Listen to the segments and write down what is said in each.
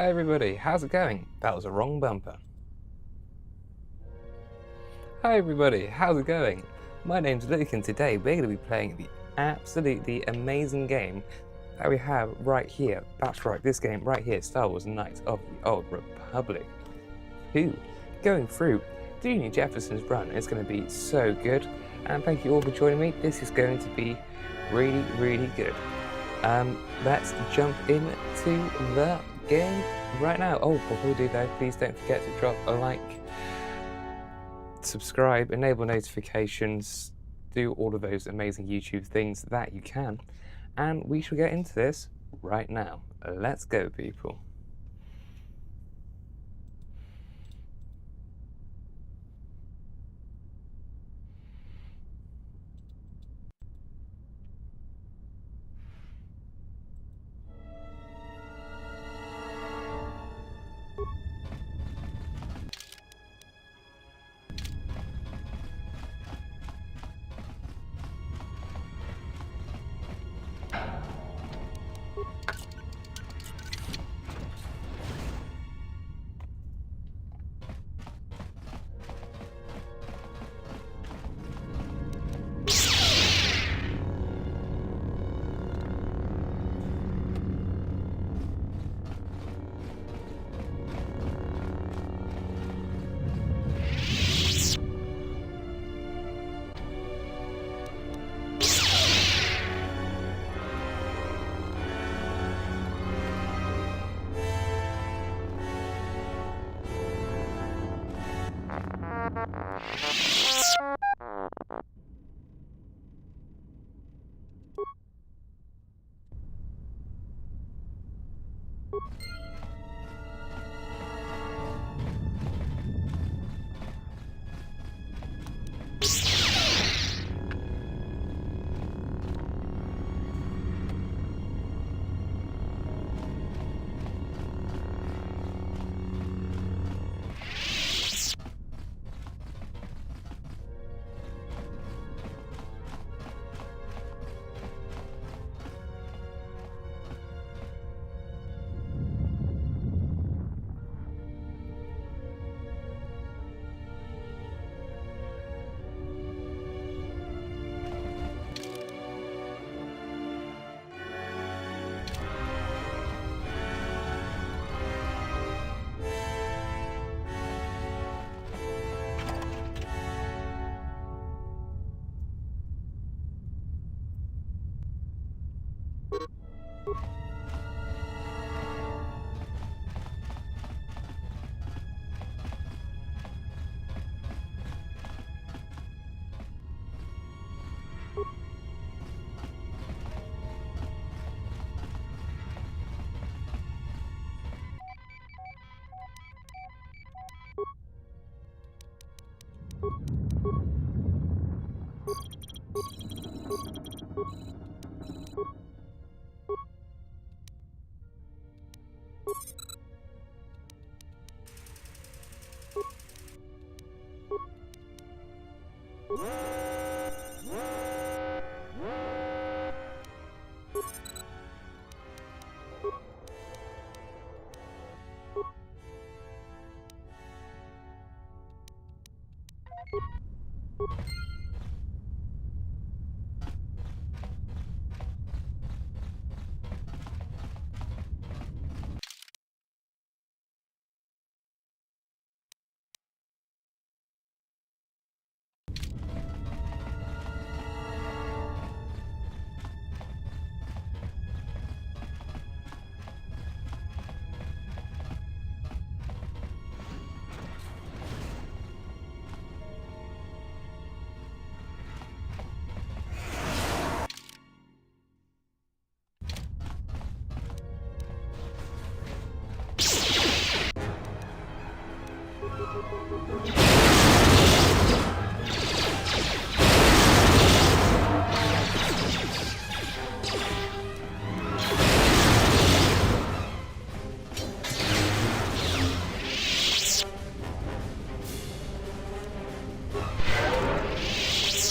Hi everybody, how's it going? That was a wrong bumper. Hi everybody, how's it going? My name's Luke and today we're going to be playing the absolutely amazing game that we have right here. That's right, this game right here, Star Wars Knights of the Old Republic. Going through Junior Jefferson's run is going to be so good, and thank you all for joining me. This is going to be really, really good. Let's jump into the game right now. Oh, before we do though, please don't forget to drop a like, subscribe, enable notifications, do all of those amazing YouTube things that you can, and we shall get into this right now. Let's go, people.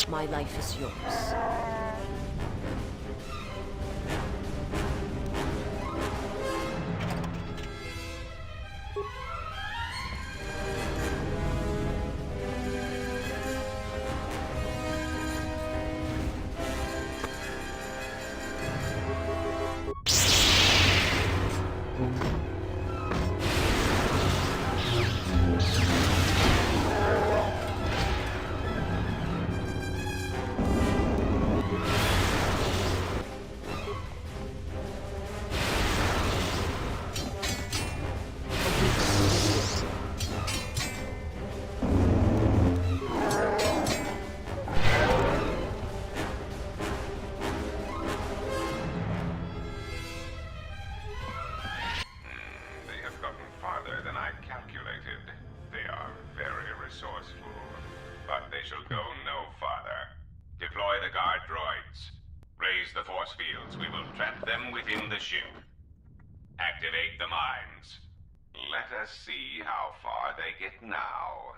My life is yours. release the force fields, we will trap them within the ship. Activate the mines. Let us see how far they get now.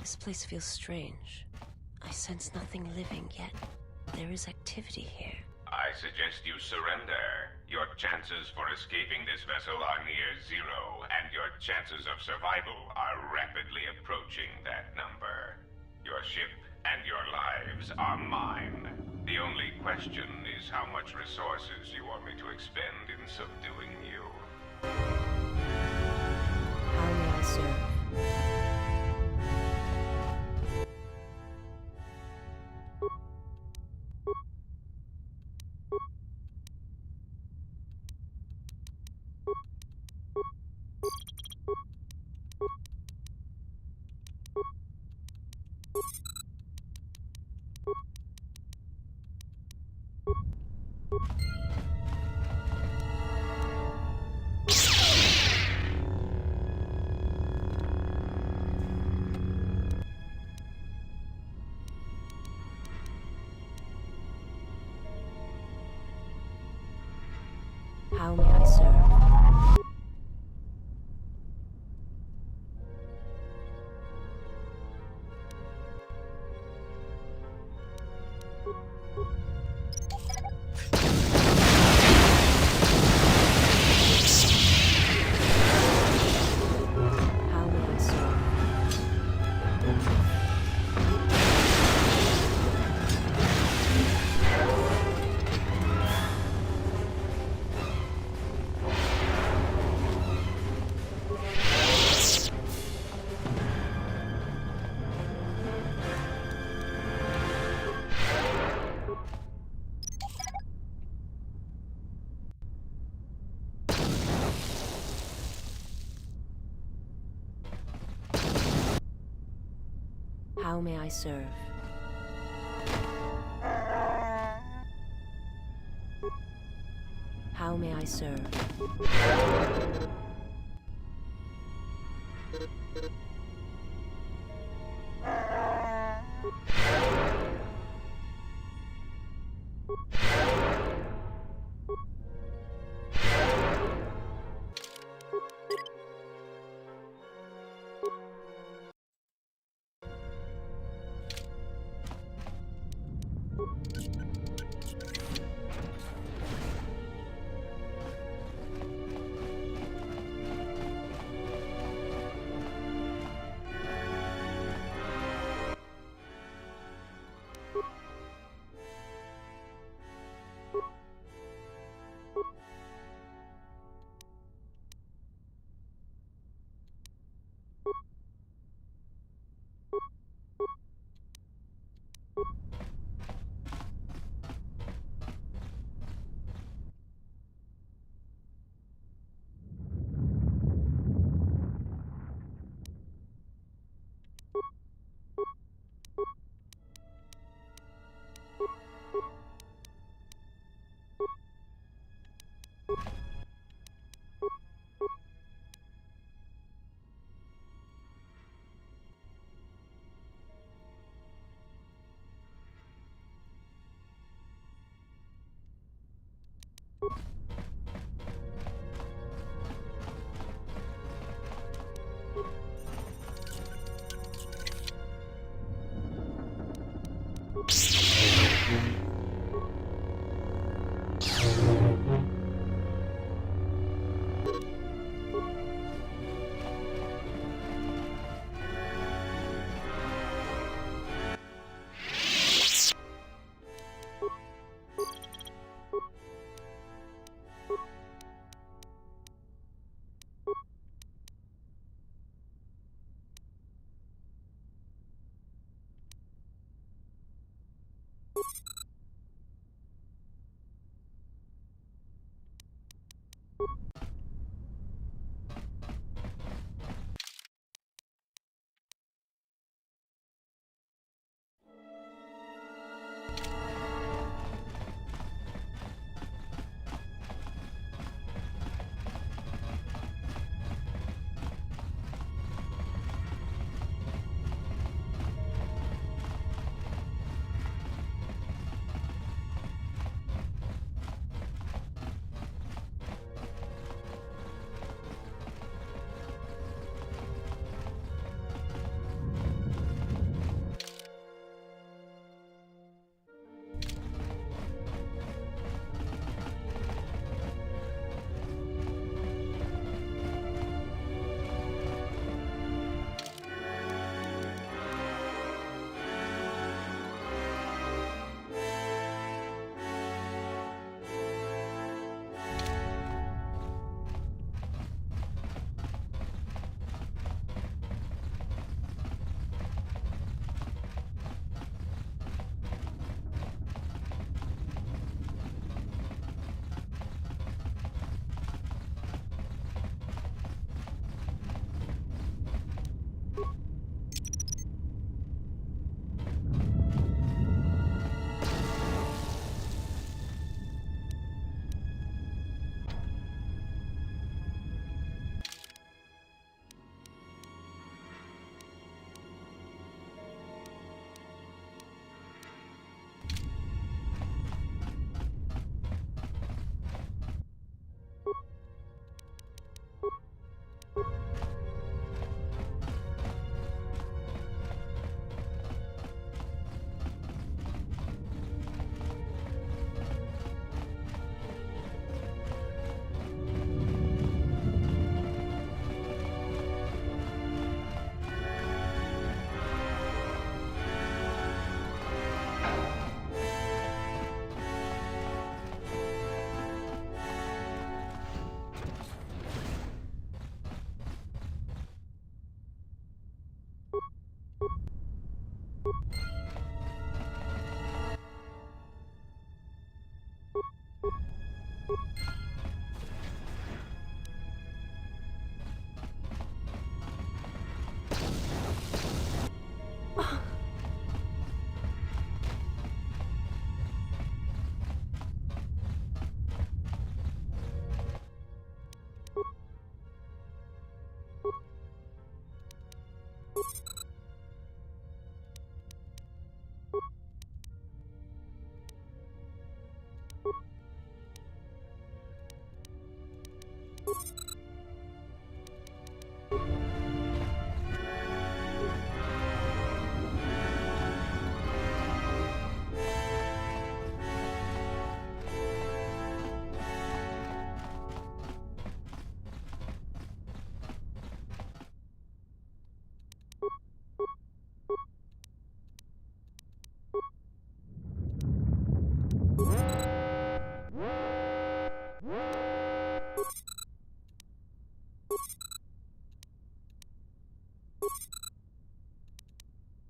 This place feels strange. I sense nothing living, yet there is activity here. I suggest you surrender. Your chances for escaping this vessel are near zero, and your chances of survival are rapidly approaching that number. Your ship and your lives are mine. The only question is how much resources you want me to expend in subduing you. How may I serve? How may I serve? How may I serve? How may I serve? How may I serve?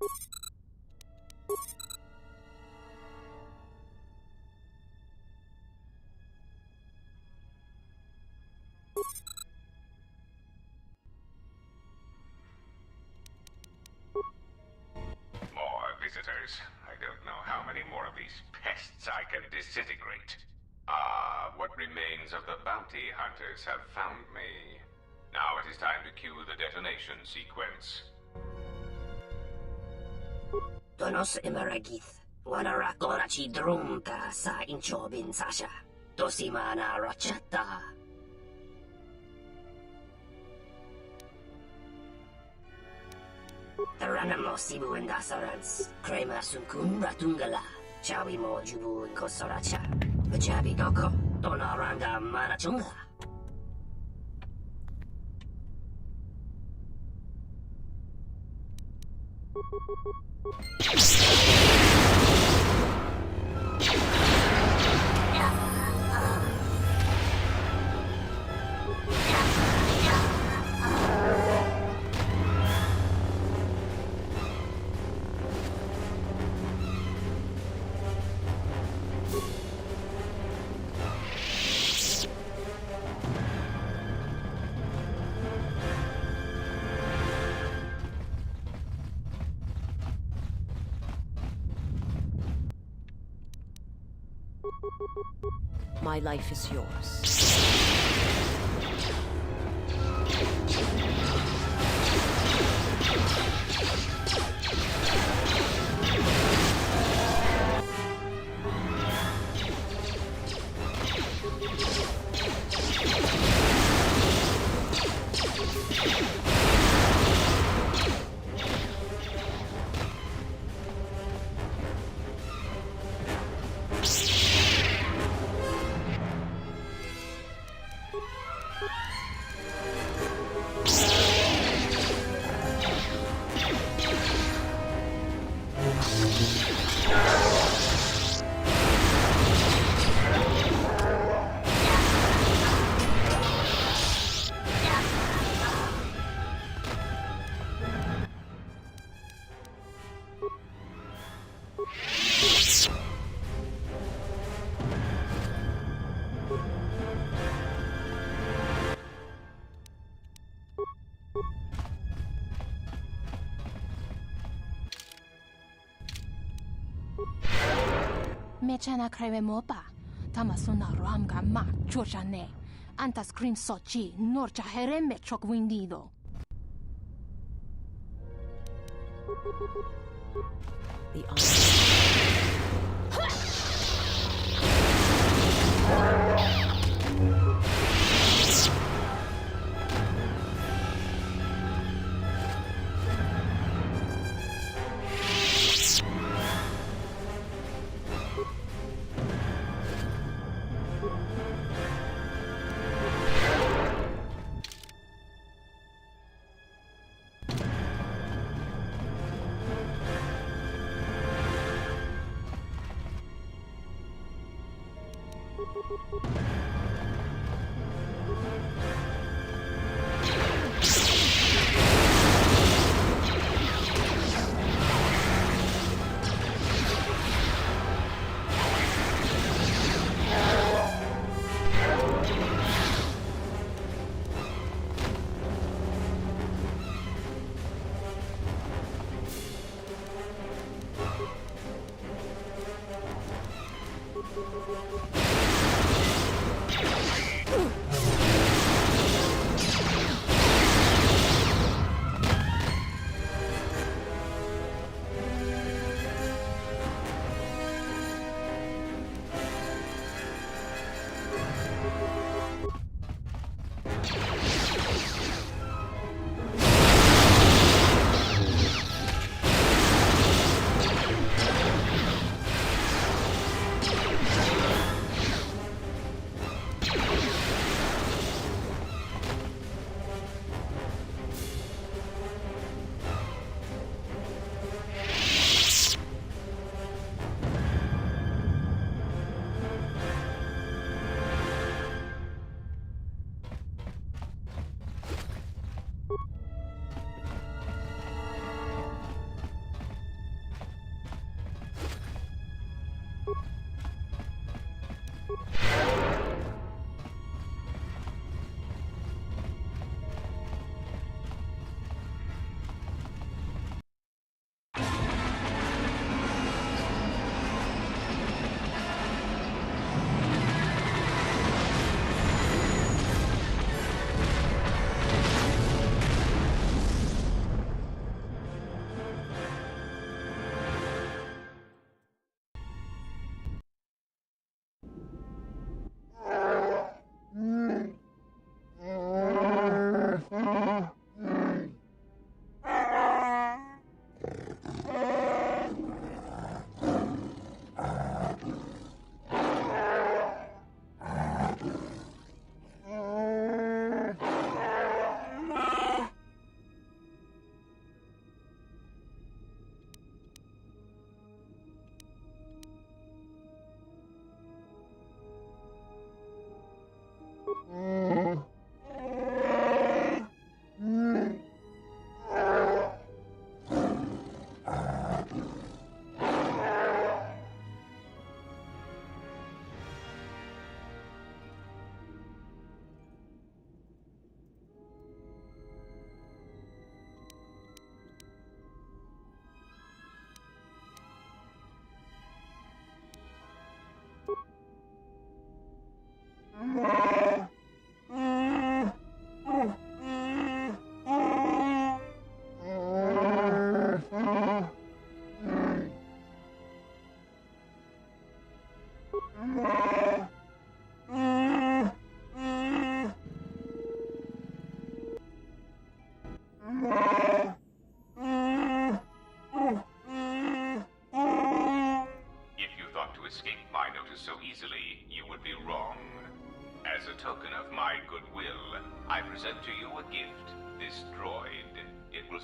More visitors? I don't know how many more of these pests I can disintegrate. What remains of the bounty hunters have found me. Now it is time to cue the detonation sequence. Donos Imaragith, Wanara Korachi Drumka sa Inchobin Sasha, Dosimana Rachata. Taranamo Sibu and Dasarans, Krema Sunkun Ratungala, Chawi Mo Jubu and Kosoracha, Vajabi Doko, Donaranga Manachunga. My life is yours. Mechana creve mopa, tamasuna ramga ma chojane, anta scream sochi, norcha hereme chok windido. The honor.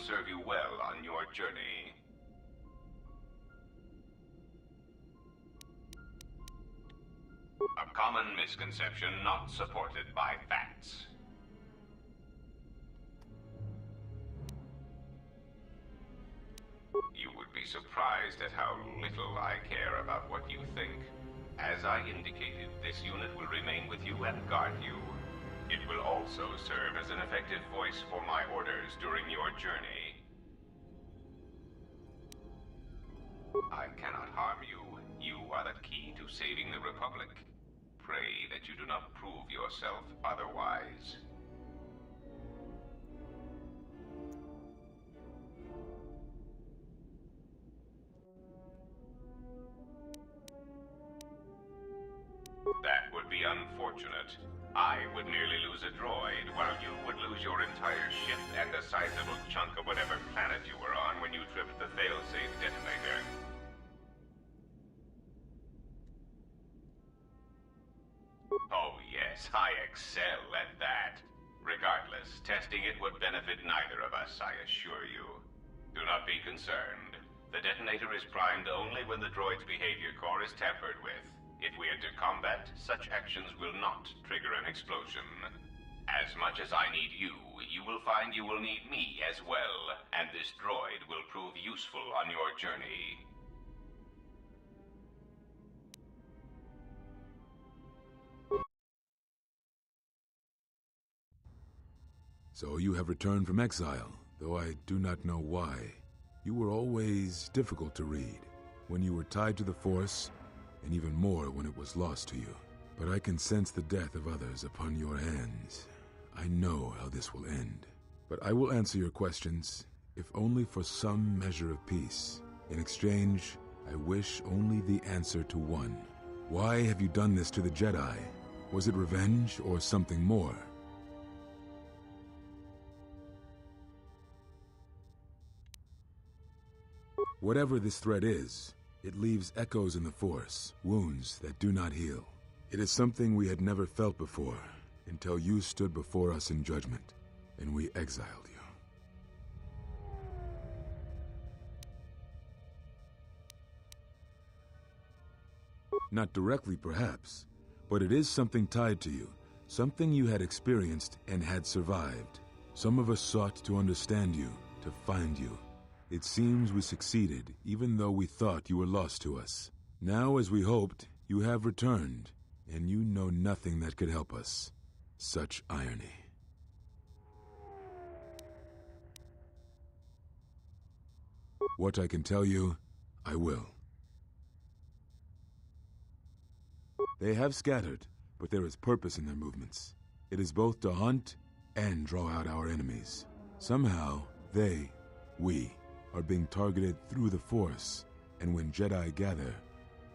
serve you well on your journey. A common misconception not supported by facts. You would be surprised at how little I care about what you think. As I indicated, this unit will remain with you and guard you. It will also serve as an effective voice for my orders during your journey. I cannot harm you. You are the key to saving the Republic. Pray that you do not prove yourself otherwise. That would be unfortunate. I would nearly lose a droid, while you would lose your entire ship and a sizable chunk of whatever planet you were on when you tripped the failsafe detonator. Oh yes, I excel at that. Regardless, testing it would benefit neither of us, I assure you. Do not be concerned. The detonator is primed only when the droid's behavior core is tampered with. If we enter combat, such actions will not trigger an explosion. As much as I need you, you will find you will need me as well, and this droid will prove useful on your journey. So you have returned from exile, though I do not know why. You were always difficult to read, when you were tied to the Force, and even more when it was lost to you. But I can sense the death of others upon your hands. I know how this will end. But I will answer your questions, if only for some measure of peace. In exchange, I wish only the answer to one. Why have you done this to the Jedi? Was it revenge or something more? Whatever this threat is, it leaves echoes in the Force, wounds that do not heal. It is something we had never felt before, until you stood before us in judgment, and we exiled you. Not directly, perhaps, but it is something tied to you, something you had experienced and had survived. Some of us sought to understand you, to find you. It seems we succeeded, even though we thought you were lost to us. Now, as we hoped, you have returned, and you know nothing that could help us. Such irony. What I can tell you, I will. They have scattered, but there is purpose in their movements. It is both to hunt and draw out our enemies. Somehow, we, are being targeted through the Force, and when Jedi gather,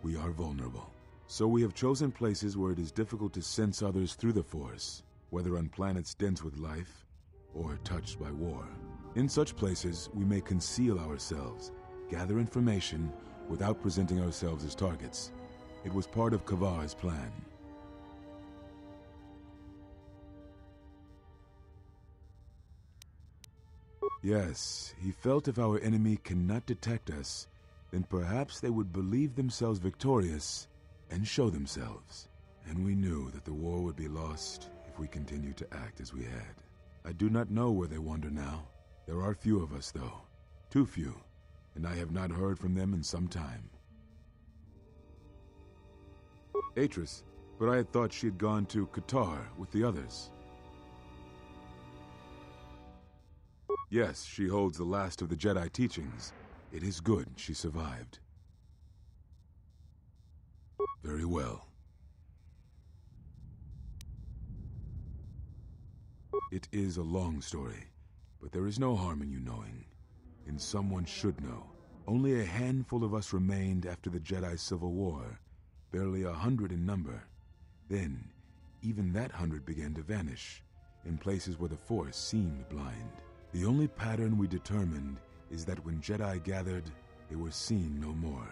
we are vulnerable. So we have chosen places where it is difficult to sense others through the Force, whether on planets dense with life, or touched by war. In such places, we may conceal ourselves, gather information, without presenting ourselves as targets. It was part of Kavar's plan. Yes, he felt if our enemy cannot detect us, then perhaps they would believe themselves victorious and show themselves. And we knew that the war would be lost if we continued to act as we had. I do not know where they wander now. There are few of us, though. Too few, and I have not heard from them in some time. Atris, but I had thought she had gone to KOTOR with the others. Yes, she holds the last of the Jedi teachings. It is good she survived. Very well. It is a long story, but there is no harm in you knowing. And someone should know. Only a handful of us remained after the Jedi Civil War, barely 100 in number. Then, even that 100 began to vanish, in places where the Force seemed blind. The only pattern we determined is that when Jedi gathered, they were seen no more.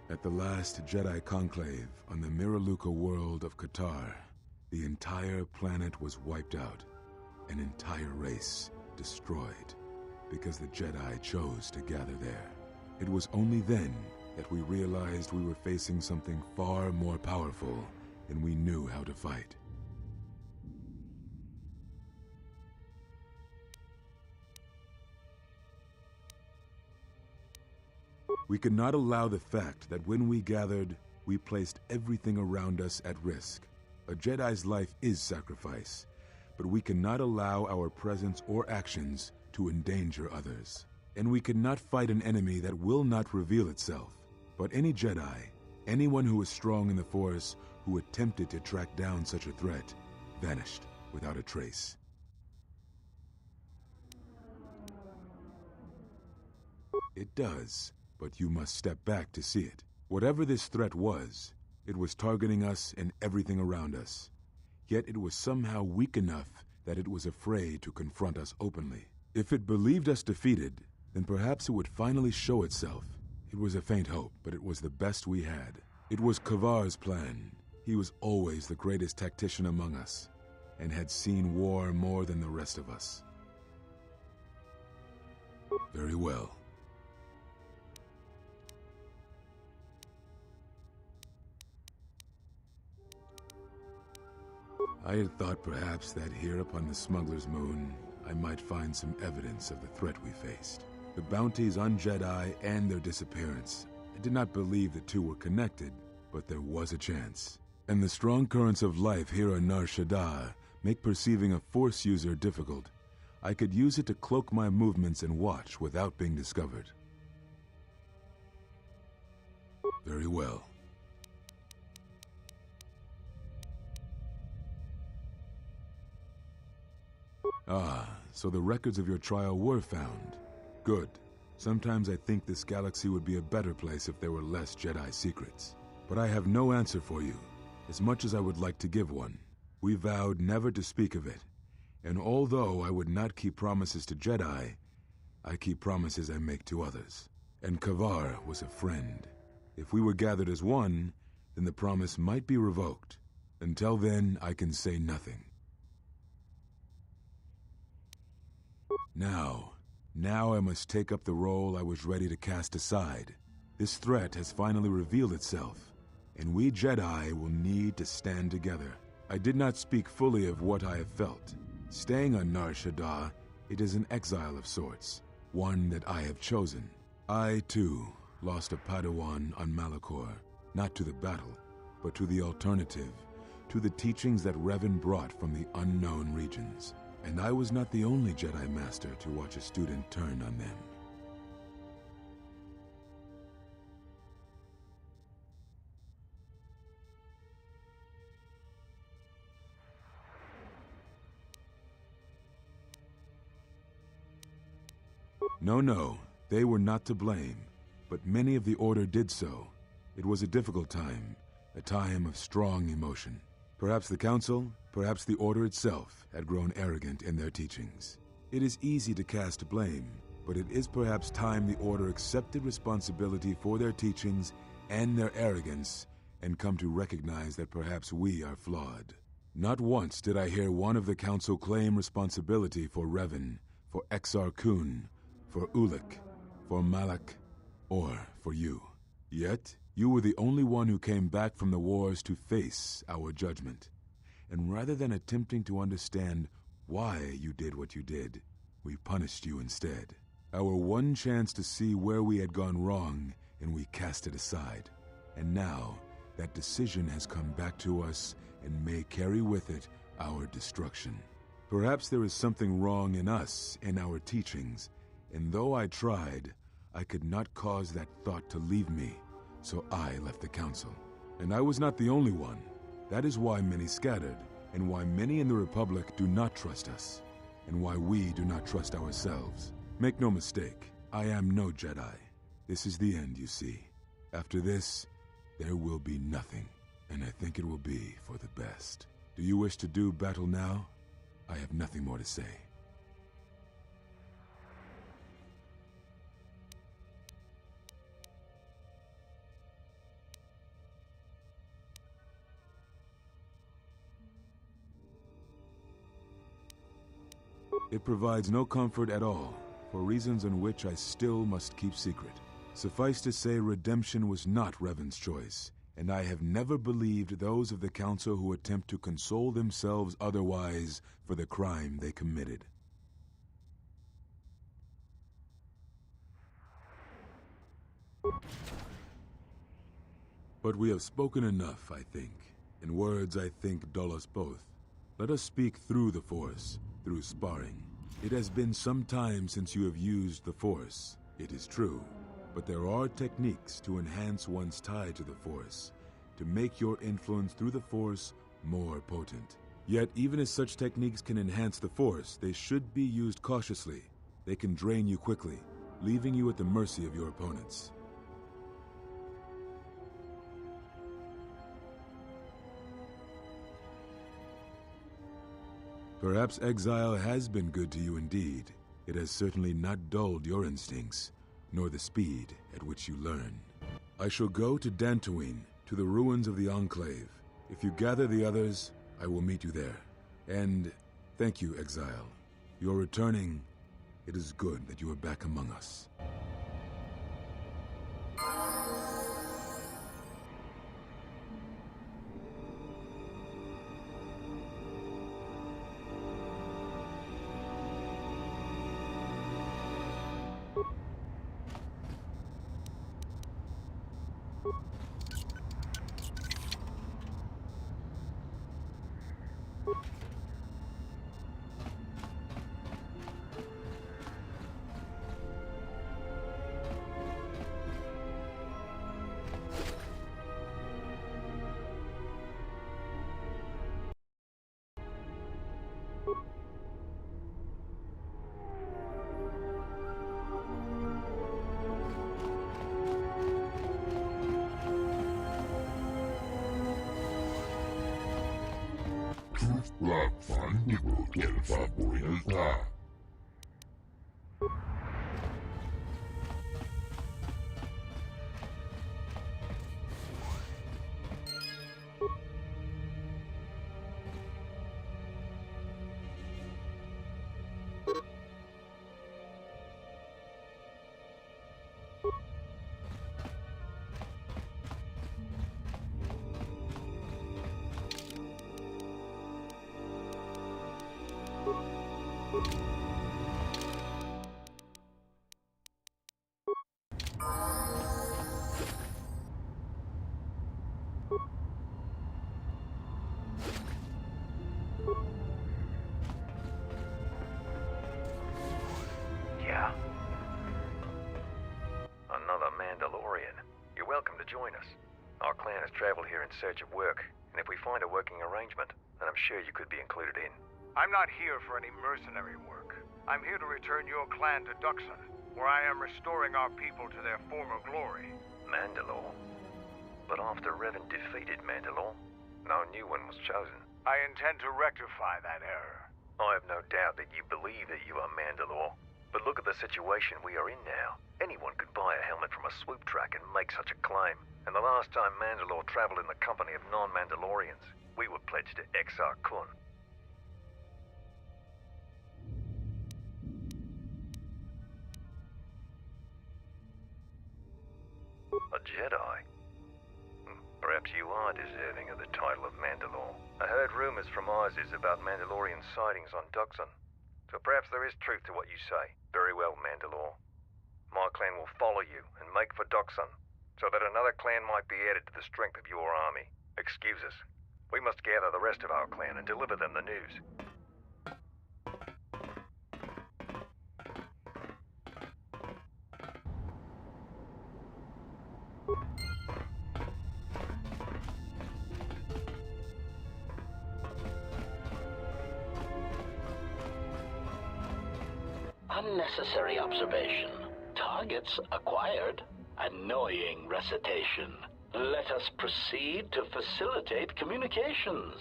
At the last Jedi conclave on the Miraluka world of KOTOR, the entire planet was wiped out, an entire race destroyed. because the Jedi chose to gather there. It was only then that we realized we were facing something far more powerful than we knew how to fight. We could not allow the fact that when we gathered, we placed everything around us at risk. A Jedi's life is sacrifice, but we cannot allow our presence or actions to endanger others. And we could not fight an enemy that will not reveal itself. But any Jedi, anyone who was strong in the Force, who attempted to track down such a threat, vanished without a trace. It does, but you must step back to see it. Whatever this threat was, it was targeting us and everything around us. Yet it was somehow weak enough that it was afraid to confront us openly. If it believed us defeated, then perhaps it would finally show itself. It was a faint hope, but it was the best we had. It was KOTOR's plan. He was always the greatest tactician among us, and had seen war more than the rest of us. Very well. I had thought perhaps that here upon the smuggler's moon, I might find some evidence of the threat we faced. The bounties on Jedi and their disappearance. I did not believe the two were connected, but there was a chance. And the strong currents of life here on Nar Shaddaa make perceiving a Force user difficult. I could use it to cloak my movements and watch without being discovered. Very well. Ah, so the records of your trial were found. Good. Sometimes I think this galaxy would be a better place if there were less Jedi secrets. But I have no answer for you, as much as I would like to give one. We vowed never to speak of it, and although I would not keep promises to Jedi, I keep promises I make to others. And KOTOR was a friend. If we were gathered as one, then the promise might be revoked. Until then, I can say nothing. Now I must take up the role I was ready to cast aside. This threat has finally revealed itself, and we Jedi will need to stand together. I did not speak fully of what I have felt. Staying on Nar Shaddaa, it is an exile of sorts, one that I have chosen. I, too, lost a Padawan on Malachor, not to the battle, but to the alternative, to the teachings that Revan brought from the unknown regions. And I was not the only Jedi Master to watch a student turn on them. No, they were not to blame, but many of the Order did so. It was a difficult time, a time of strong emotion. Perhaps the Council, perhaps the Order itself, had grown arrogant in their teachings. It is easy to cast blame, but it is perhaps time the Order accepted responsibility for their teachings and their arrogance, and come to recognize that perhaps we are flawed. Not once did I hear one of the Council claim responsibility for Revan, for Exar Kun, for Ulic, for Malak, or for you. Yet, you were the only one who came back from the wars to face our judgment. And rather than attempting to understand why you did what you did, we punished you instead. Our one chance to see where we had gone wrong, and we cast it aside. And now, that decision has come back to us and may carry with it our destruction. Perhaps there is something wrong in us and our teachings, and though I tried, I could not cause that thought to leave me, so I left the Council. And I was not the only one. That is why many scattered, and why many in the Republic do not trust us, and why we do not trust ourselves. Make no mistake, I am no Jedi. This is the end, you see. After this, there will be nothing, and I think it will be for the best. Do you wish to do battle now? I have nothing more to say. It provides no comfort at all, for reasons on which I still must keep secret. Suffice to say, redemption was not Revan's choice, and I have never believed those of the Council who attempt to console themselves otherwise for the crime they committed. But we have spoken enough, I think. In words I think dull us both. Let us speak through the Force, through sparring. It has been some time since you have used the Force, it is true. But there are techniques to enhance one's tie to the Force, to make your influence through the Force more potent. Yet, even as such techniques can enhance the Force, they should be used cautiously. They can drain you quickly, leaving you at the mercy of your opponents. Perhaps exile has been good to you indeed. It has certainly not dulled your instincts, nor the speed at which you learn. I shall go to Dantooine, to the ruins of the Enclave. If you gather the others, I will meet you there. And thank you, exile. You're returning. It is good that you are back among us. Join us. Our clan has traveled here in search of work, and if we find a working arrangement, then I'm sure you could be included in. I'm not here for any mercenary work. I'm here to return your clan to Duxon, where I am restoring our people to their former glory. Mandalore? But after Revan defeated Mandalore, no new one was chosen. I intend to rectify that error. I have no doubt that you believe that you are Mandalore. But look at the situation we are in now. Anyone could buy a helmet from a swoop track and make such a claim. And the last time Mandalore traveled in the company of non-Mandalorians, we were pledged to Exar Kun. A Jedi? Perhaps you are deserving of the title of Mandalore. I heard rumors from Isis about Mandalorian sightings on Duxon. So perhaps there is truth to what you say. Very well, Mandalore. My clan will follow you and make for Duxon, so that another clan might be added to the strength of your army. Excuse us. We must gather the rest of our clan and deliver them the news. Unnecessary observation. Targets acquired. Annoying recitation. Let us proceed to facilitate communications.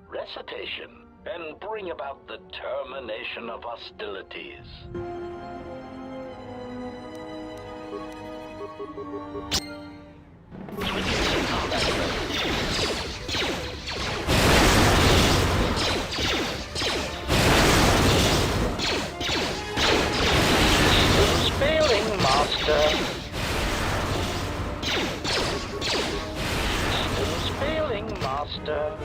Recitation. And bring about the termination of hostilities. Master. Systems failing, Master.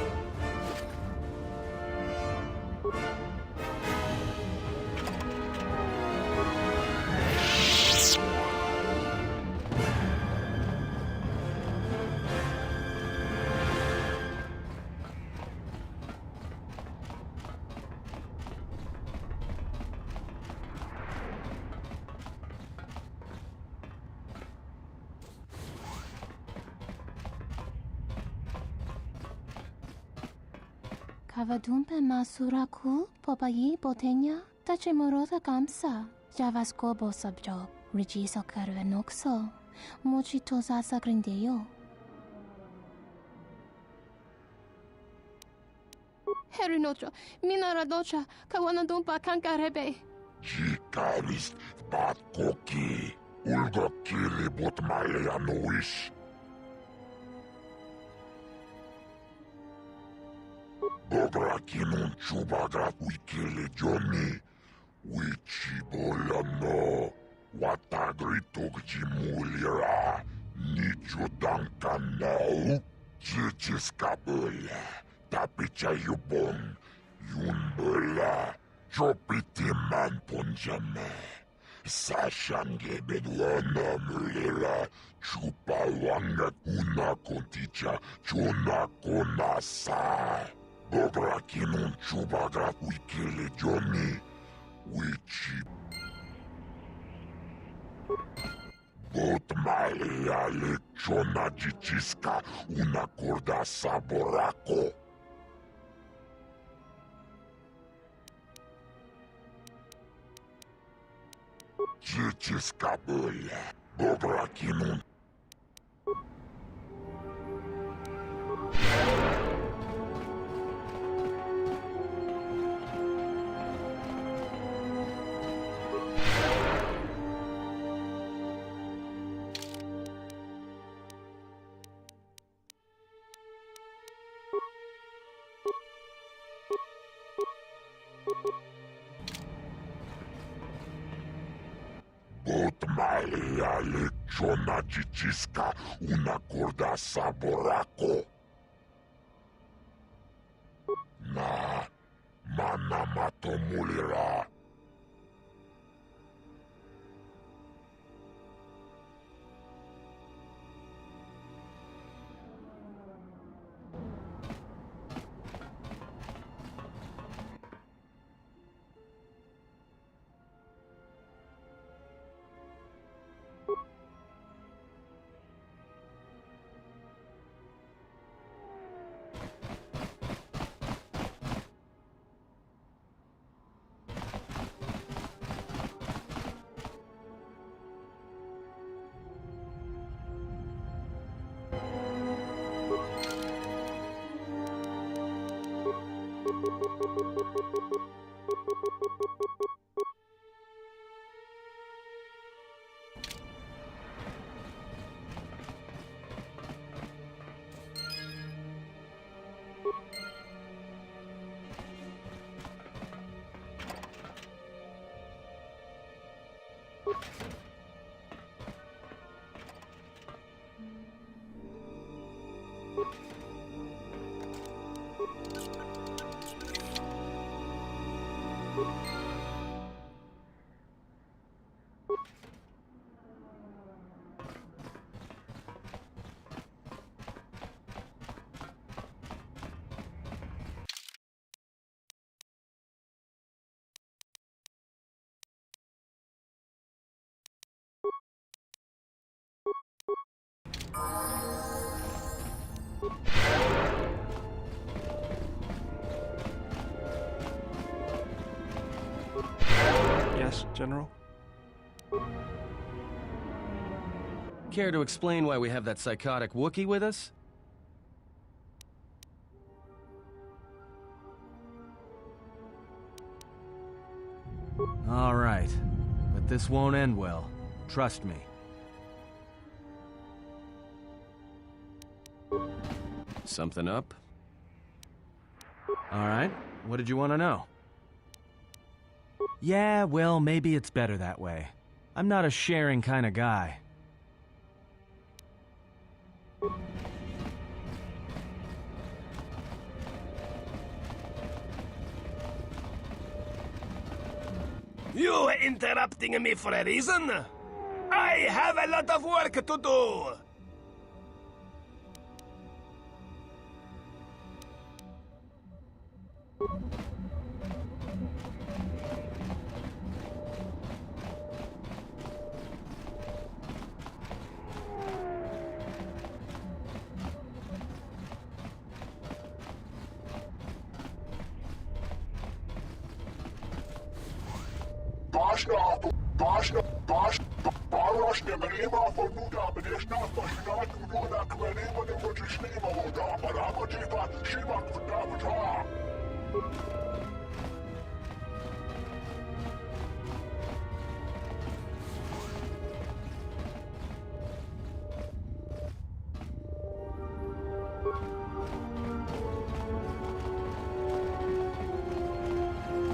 Kavadumpe masuraku popayi botenya tachimorota kamsa javaskobo subjob rigiso karvenoxo mochitosa sagrindeyo. Herinocha minaradocha kawanadumpa kankarebe. Jikaris batkoki ulga kili botmaleanois. Bobrakinun chubagrat wikili Johnny. Wichibolano. Watagritok jimulira. Nicho dankanau. Chichiskabula. Tapichayubon. Yunbula. Chopitiman ponjame. Sashange bedwana mulira. Chupawanga kuna konticha. Chona konasa. Bobrakinun chubagrat wikili Johnny. Wichi. Botmalia lechona jichiska. Una corda saborako. Jichiskabula. Bobrakinun. Botmalia lechona jichiska. Una corda saborako. Na manamato mulira. Yes, General? Care to explain why we have that psychotic Wookiee with us? All right, but this won't end well. Trust me. Something up? All right, what did you want to know? Yeah, well, maybe it's better that way. I'm not a sharing kind of guy. You interrupting me for a reason? I have a lot of work to do!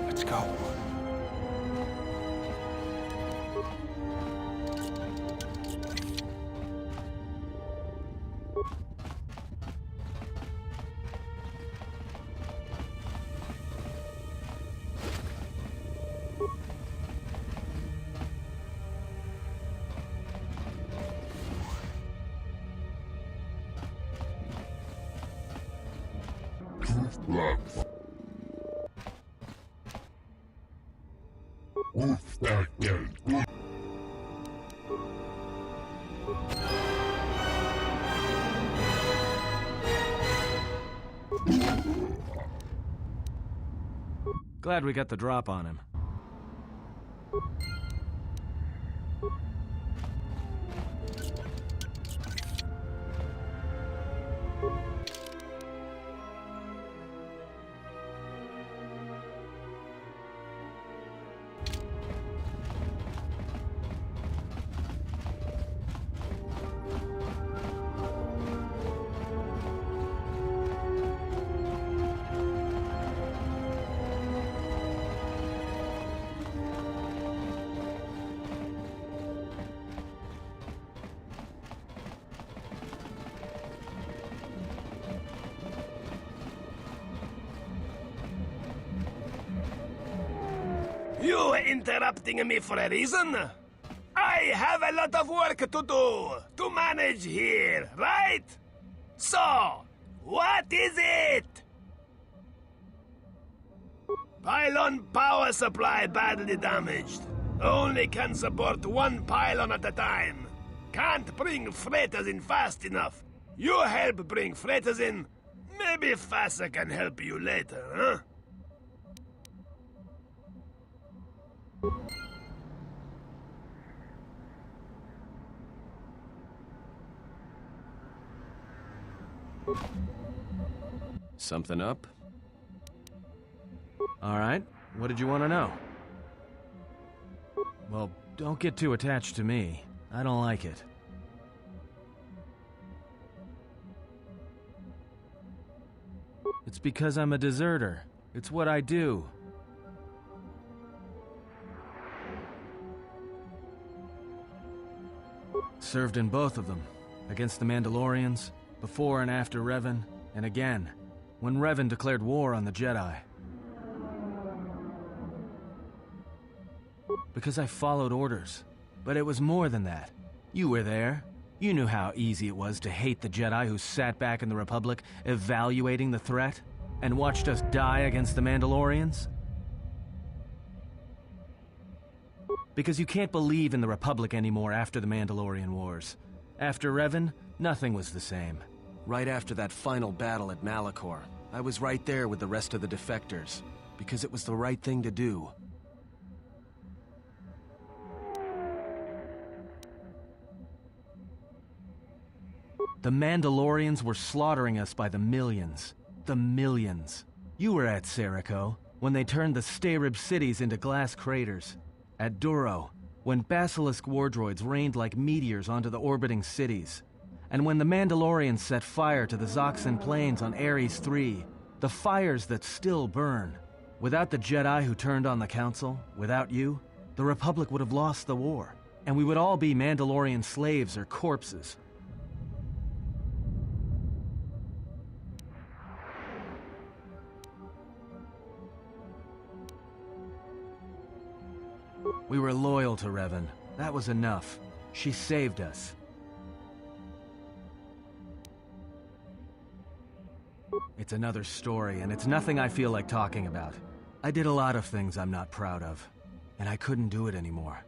Let's go. Glad we got the drop on him. You interrupting me for a reason? I have a lot of work to do, to manage here, right? So, what is it? Pylon power supply badly damaged. Only can support one pylon at a time. Can't bring freighters in fast enough. You help bring freighters in. Maybe FASA can help you later, huh? Something up? All right, what did you want to know? Well, don't get too attached to me. I don't like it. It's because I'm a deserter. It's what I do. Served in both of them. Against the Mandalorians, before and after Revan, and again, when Revan declared war on the Jedi. Because I followed orders. But it was more than that. You were there. You knew how easy it was to hate the Jedi who sat back in the Republic, evaluating the threat, and watched us die against the Mandalorians. Because you can't believe in the Republic anymore after the Mandalorian Wars. After Revan, nothing was the same. Right after that final battle at Malachor, I was right there with the rest of the defectors, because it was the right thing to do. The Mandalorians were slaughtering us by the millions. The millions. You were at Serico, when they turned the Stayrib cities into glass craters. At Duro, when Basilisk war droids rained like meteors onto the orbiting cities. And when the Mandalorians set fire to the Zoxan plains on Ares III, the fires that still burn. Without the Jedi who turned on the Council, without you, the Republic would have lost the war. and we would all be Mandalorian slaves or corpses. We were loyal to Revan. That was enough. She saved us. It's another story, and it's nothing I feel like talking about. I did a lot of things I'm not proud of, and I couldn't do it anymore.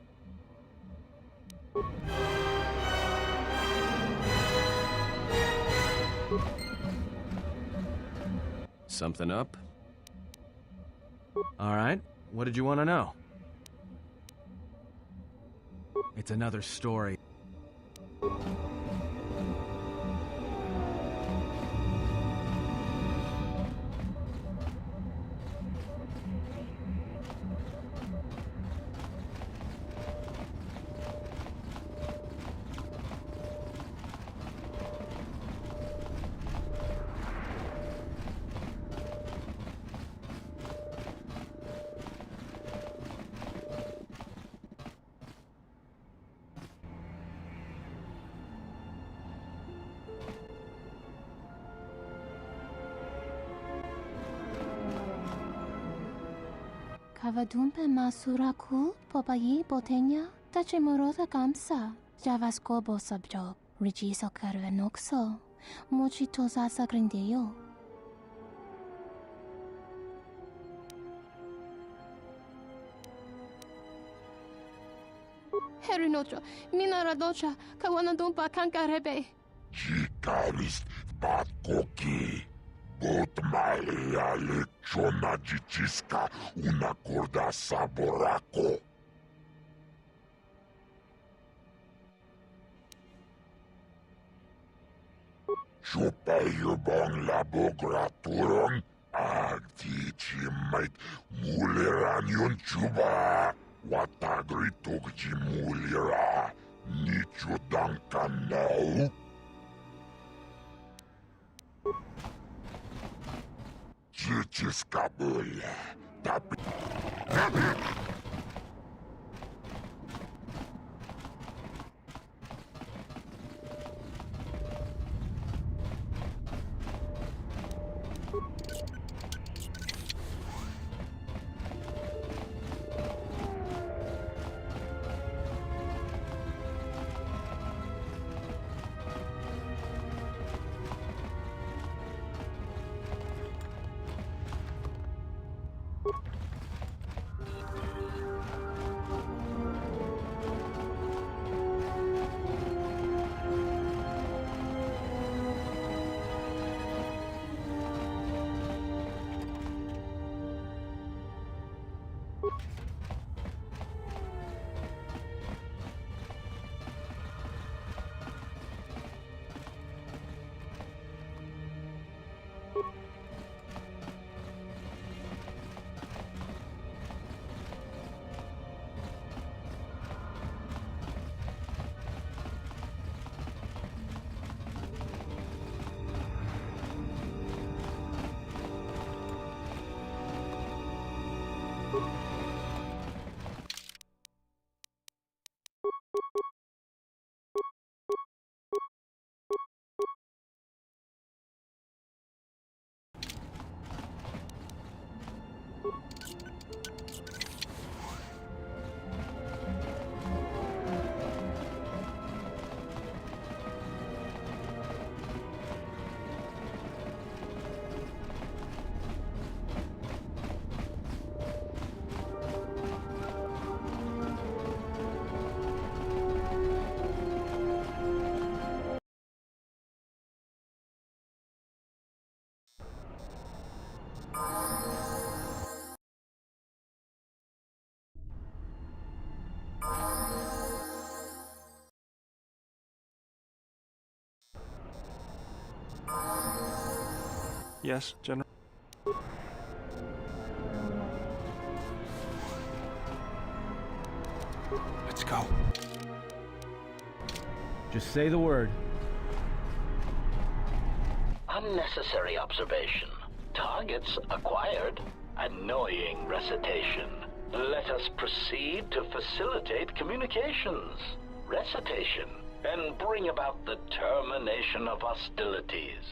Something up? All right, what did you want to know? It's another story. Kavadumpe masuraku popayi botenya tachimurota kamsa javaskobo sabjok rijiso karvenokso mochitosa sagrindeyo. Herinocha, minaradocha, kawanadumpa kankarebe. Chikarist batkoki. Botmalia lechona jichiska una corda saborako. Chupayubong labograturon agtichimait muleranion chuba. Watagritok jimulira nicho dankanau. Chichiskabula, tapi. Yes, General. Let's go. Just say the word. Unnecessary observation. Targets acquired. Annoying recitation. Let us proceed to facilitate communications, recitation, and bring about the termination of hostilities.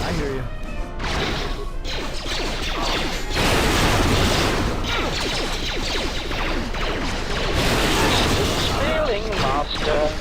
I hear you. Sailing master.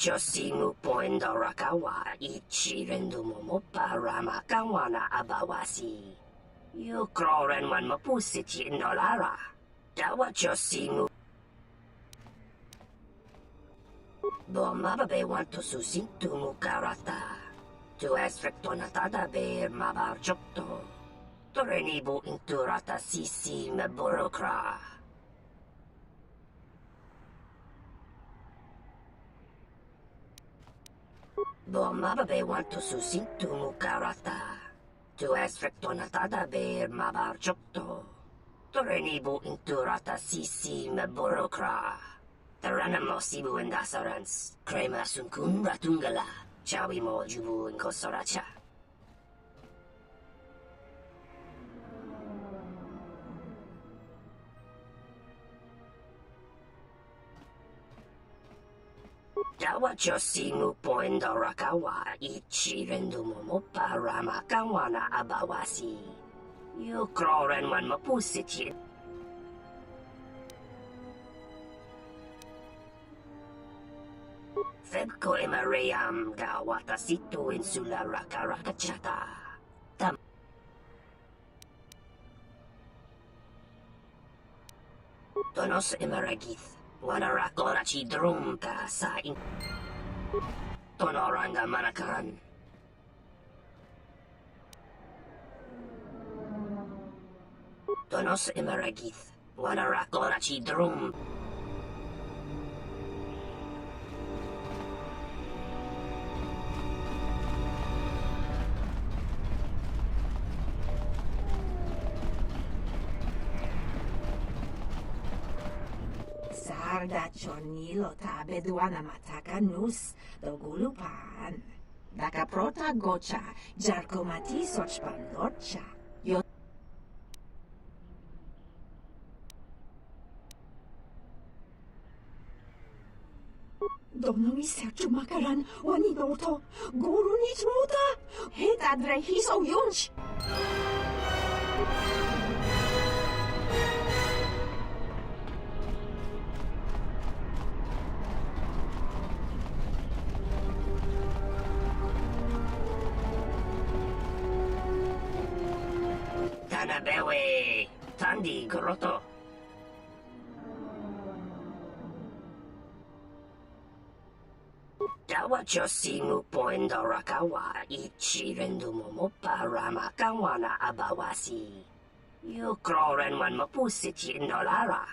Josimu poendo rakawa ichi rendu momopa rama kawana abawasi. You kroren man mapusiti indolara. Dawa Josimu. Bomababe want to susintu mukarata. Tu esrectonatada be mabar chokto. Torenibu inturata sisi meborokra. Bomababe want to susintu mukarata. Tu esrectonatada be mabar chokto. Torenibu inturata sisi meborokra. Taranamo sibu endasarans. Krema sunkun ratungala. Chawi mo jubu inkosoracha. Dawa Josimu poendo rakawa ichi rendu momopa rama kawana abawasi. You kroren man mapusiti. Febko emareyam ga watasitu insula rakarakachata. Tam. Tonos emaragith. Wanarakorachi drumka sa in. Tonoranga manakaran. Tonos emaragith. Wanarakorachi drum. Sardachonilo tabeduana matakanus dogulupan. Daka prota gocha jarkomati sochpan lorcha. Yo Donomi serchumakaran wanidoto guruni truta hetadre hiso yunch. Tanabewe, Tandi Groto. Dawa Josimu poendo rakawa ichi rendu momopa rama kawana abawasi. You kroren man mapusiti indolara.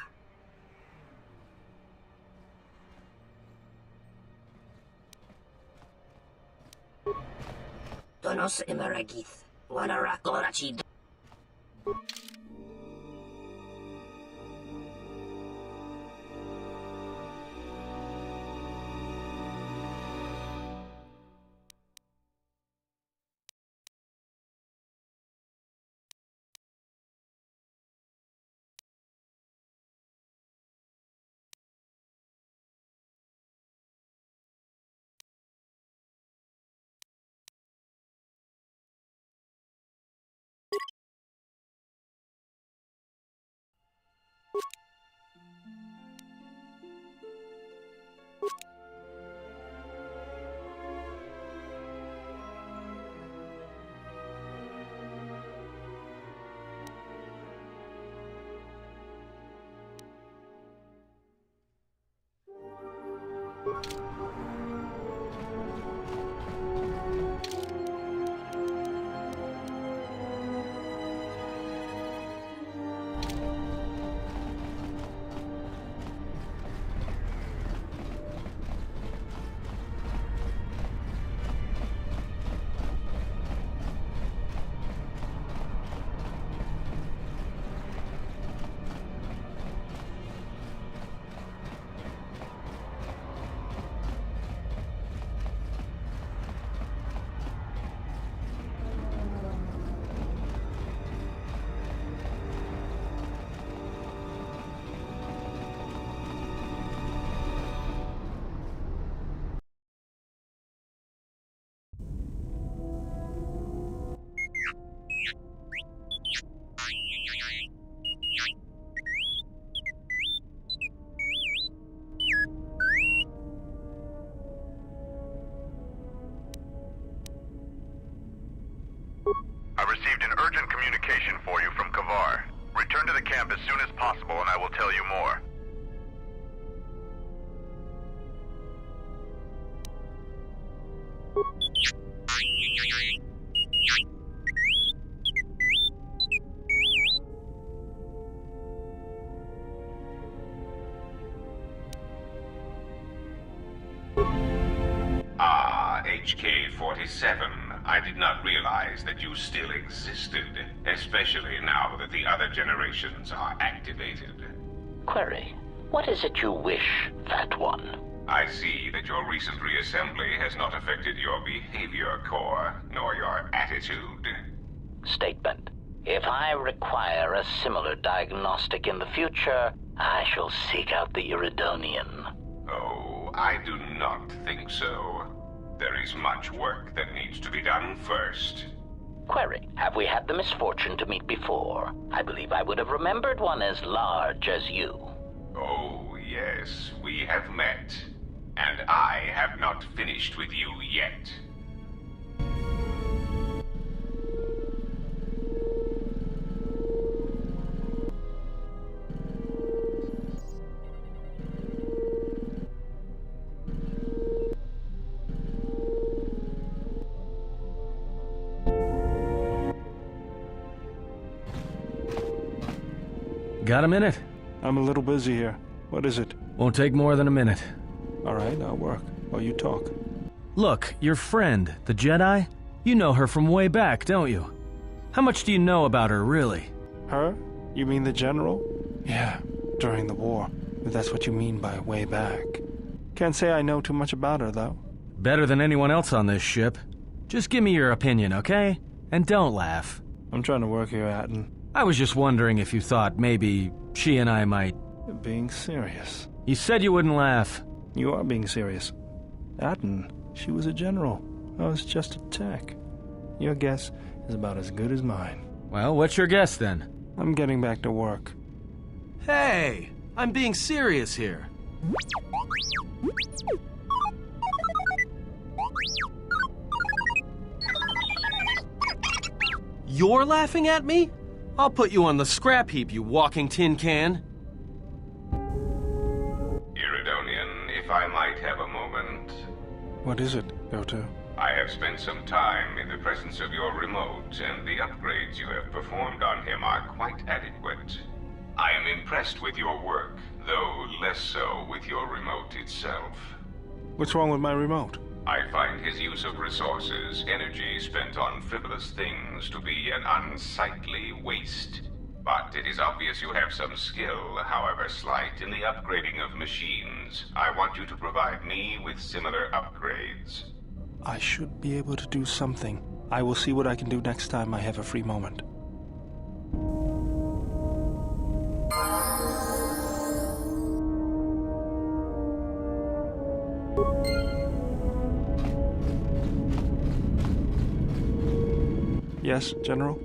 Tonos emaragith. Wanarakorachi. communication for you from KOTOR. Return to the camp as soon as possible and I will tell you more. HK-47, I did not realize that you still existed, especially now that the other generations are activated. Query, what is it you wish, Fat One? I see that your recent reassembly has not affected your behavior core, nor your attitude. Statement. If I require a similar diagnostic in the future, I shall seek out the Iridonian. Oh, I do not think so. There is much work that needs to be done first. Query, have we had the misfortune to meet before? I believe I would have remembered one as large as you. Oh, yes, we have met. And I have not finished with you yet. Got a minute? I'm a little busy here. What is it? Won't take more than a minute. All right, I'll work while you talk. Look, your friend, the Jedi, you know her from way back, don't you? How much do you know about her, really? Her? You mean the general? Yeah, during the war. If that's what you mean by way back. Can't say I know too much about her, though. Better than anyone else on this ship. Just give me your opinion, okay? And don't laugh. I'm trying to work here, Atten. I was just wondering if you thought maybe she and I might... Being serious. You said you wouldn't laugh. You are being serious. Atten, she was a general. I was just a tech. Your guess is about as good as mine. Well, what's your guess then? I'm getting back to work. Hey! I'm being serious here. You're laughing at me? I'll put you on the scrap heap, you walking tin can. Iridonian, if I might have a moment. What is it, KOTOR? I have spent some time in the presence of your remote, and the upgrades you have performed on him are quite adequate. I am impressed with your work, though less so with your remote itself. What's wrong with my remote? I find his use of resources, energy spent on frivolous things, to be an unsightly waste. But it is obvious you have some skill, however slight, in the upgrading of machines. I want you to provide me with similar upgrades. I should be able to do something. I will see what I can do next time I have a free moment. Yes, General?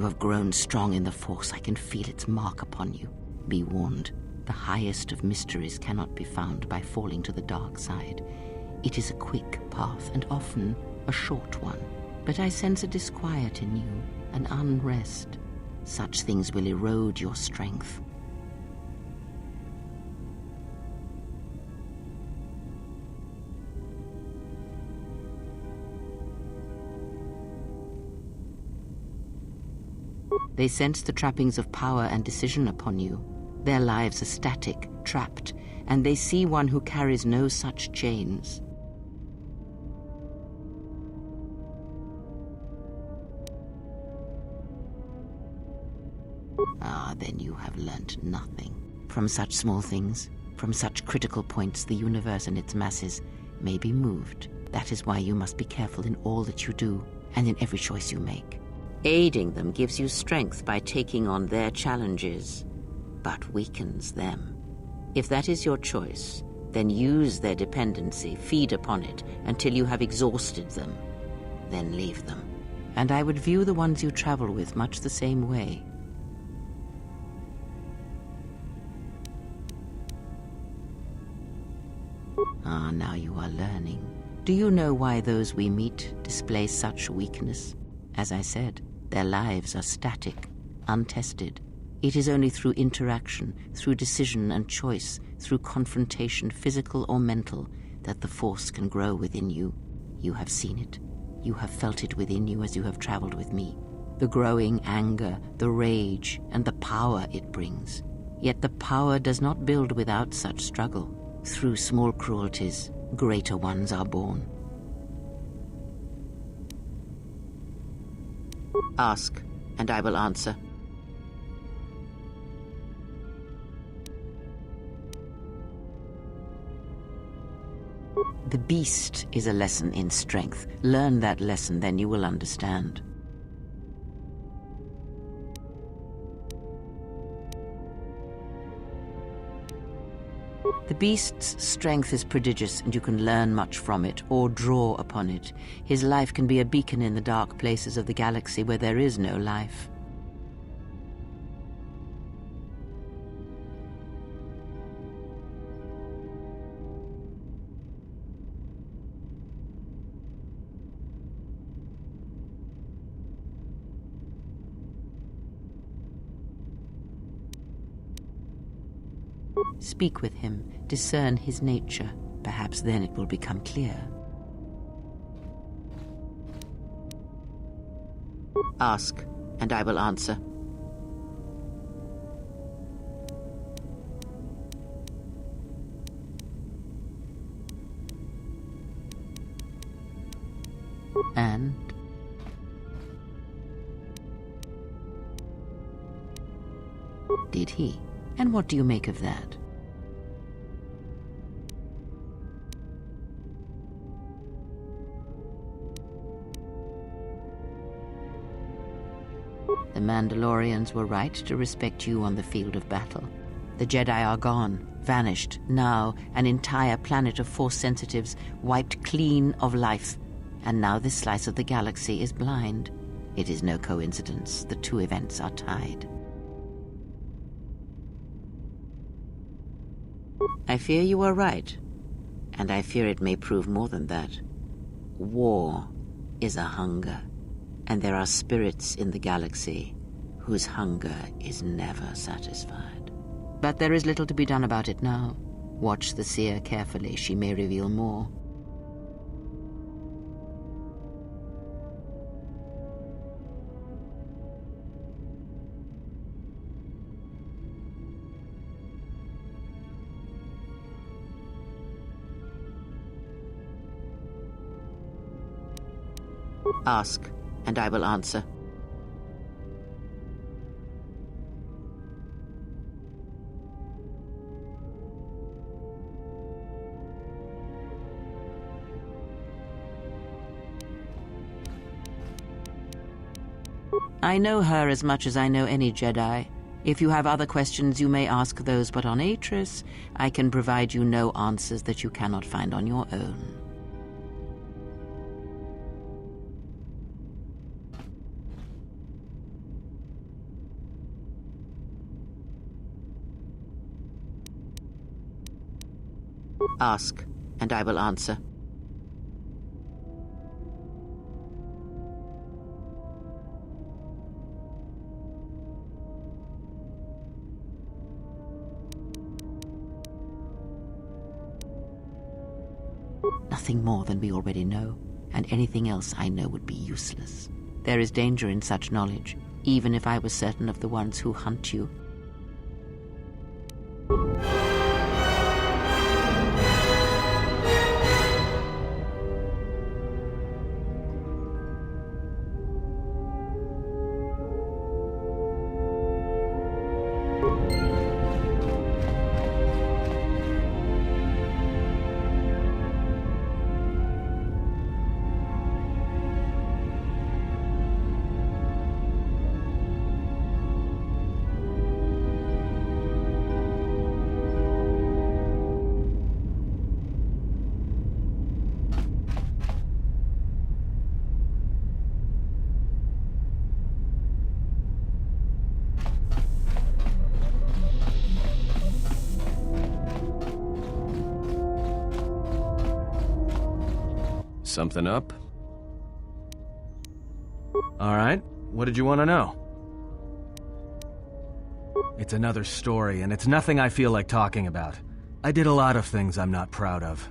You have grown strong in the Force. I can feel its mark upon you. Be warned, the highest of mysteries cannot be found by falling to the dark side. It is a quick path, and often a short one. But I sense a disquiet in you, an unrest. Such things will erode your strength. They sense the trappings of power and decision upon you. Their lives are static, trapped, and they see one who carries no such chains. Ah, then you have learnt nothing. From such small things, from such critical points, the universe and its masses may be moved. That is why you must be careful in all that you do, and in every choice you make. Aiding them gives you strength by taking on their challenges, but weakens them. If that is your choice, then use their dependency, feed upon it, until you have exhausted them. Then leave them. And I would view the ones you travel with much the same way. Ah, now you are learning. Do you know why those we meet display such weakness? As I said, their lives are static, untested. It is only through interaction, through decision and choice, through confrontation, physical or mental, that the force can grow within you. You have seen it. You have felt it within you as you have traveled with me. The growing anger, the rage, and the power it brings. Yet the power does not build without such struggle. Through small cruelties, greater ones are born. Ask, and I will answer. The beast is a lesson in strength. Learn that lesson, then you will understand. The beast's strength is prodigious, and you can learn much from it, or draw upon it. His life can be a beacon in the dark places of the galaxy where there is no life. Speak with him, discern his nature. Perhaps then it will become clear. Ask, and I will answer. And? Did he? And what do you make of that? The Mandalorians were right to respect you on the field of battle. The Jedi are gone, vanished. Now, an entire planet of Force sensitives wiped clean of life. And now this slice of the galaxy is blind. It is no coincidence. The two events are tied. I fear you are right. And I fear it may prove more than that. War is a hunger. And there are spirits in the galaxy whose hunger is never satisfied. But there is little to be done about it now. Watch the seer carefully. She may reveal more. Ask, and I will answer. I know her as much as I know any Jedi. If you have other questions, you may ask those, but on Atris, I can provide you no answers that you cannot find on your own. Ask, and I will answer. Nothing more than we already know, and anything else I know would be useless. There is danger in such knowledge, even if I was certain of the ones who hunt you. Something up? All right, what did you want to know? It's another story, and it's nothing I feel like talking about. I did a lot of things I'm not proud of,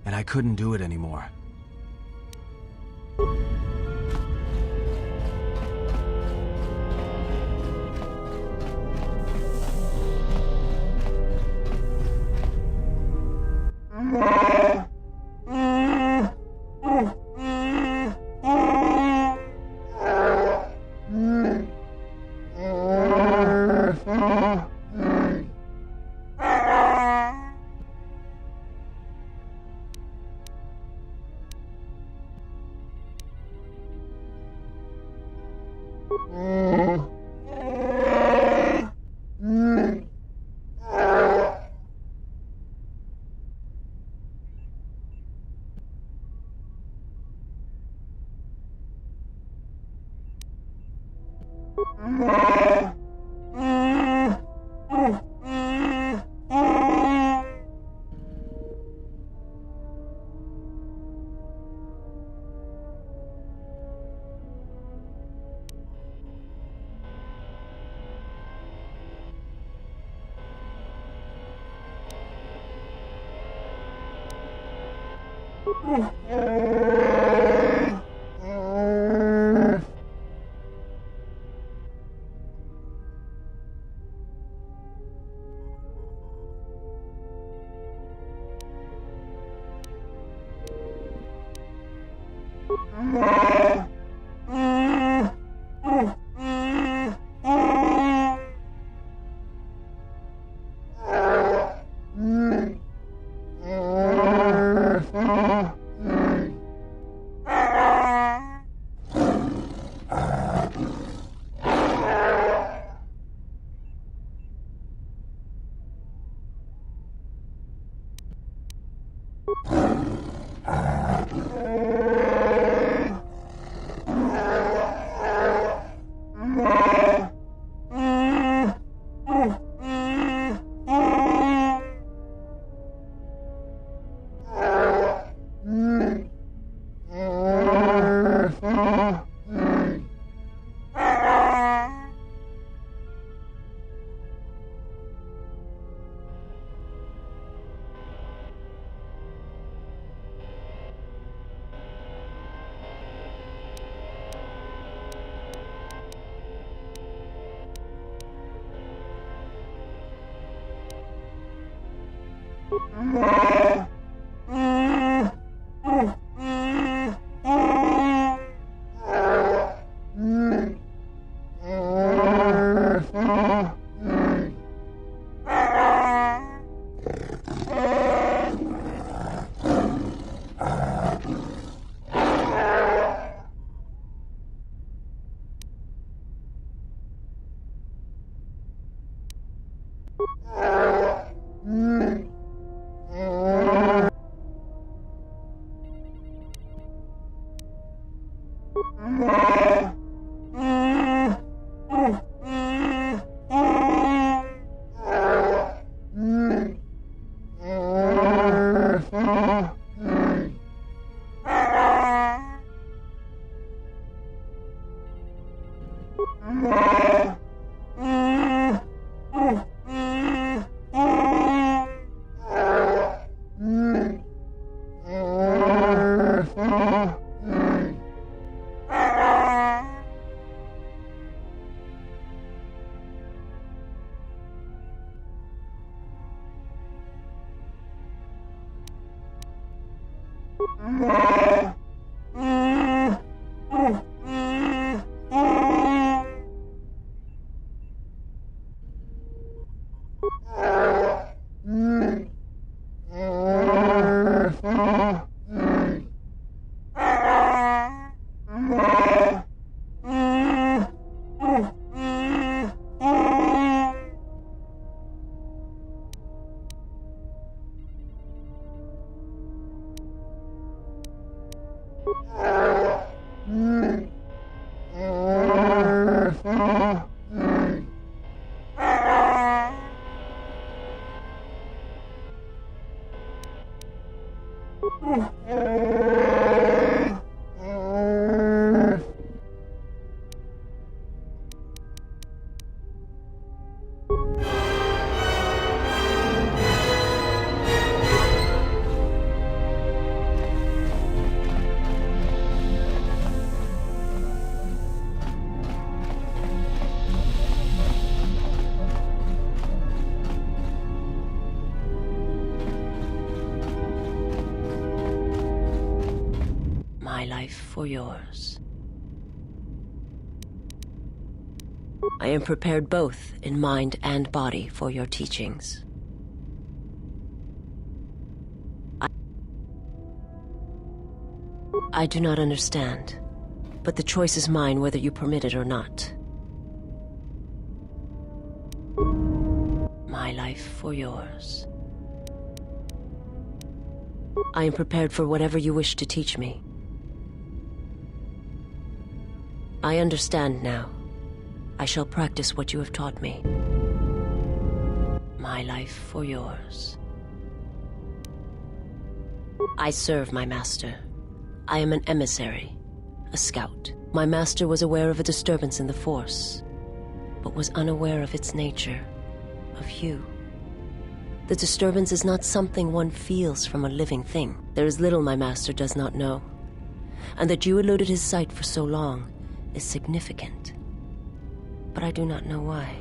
and I couldn't do it anymore. My life for yours. I am prepared both in mind and body for your teachings. I do not understand, but the choice is mine whether you permit it or not. My life for yours. I am prepared for whatever you wish to teach me. I understand now. I shall practice what you have taught me. My life for yours. I serve my master. I am an emissary, a scout. My master was aware of a disturbance in the Force, but was unaware of its nature, of you. The disturbance is not something one feels from a living thing. There is little my master does not know, and that you eluded his sight for so long is significant. But I do not know why.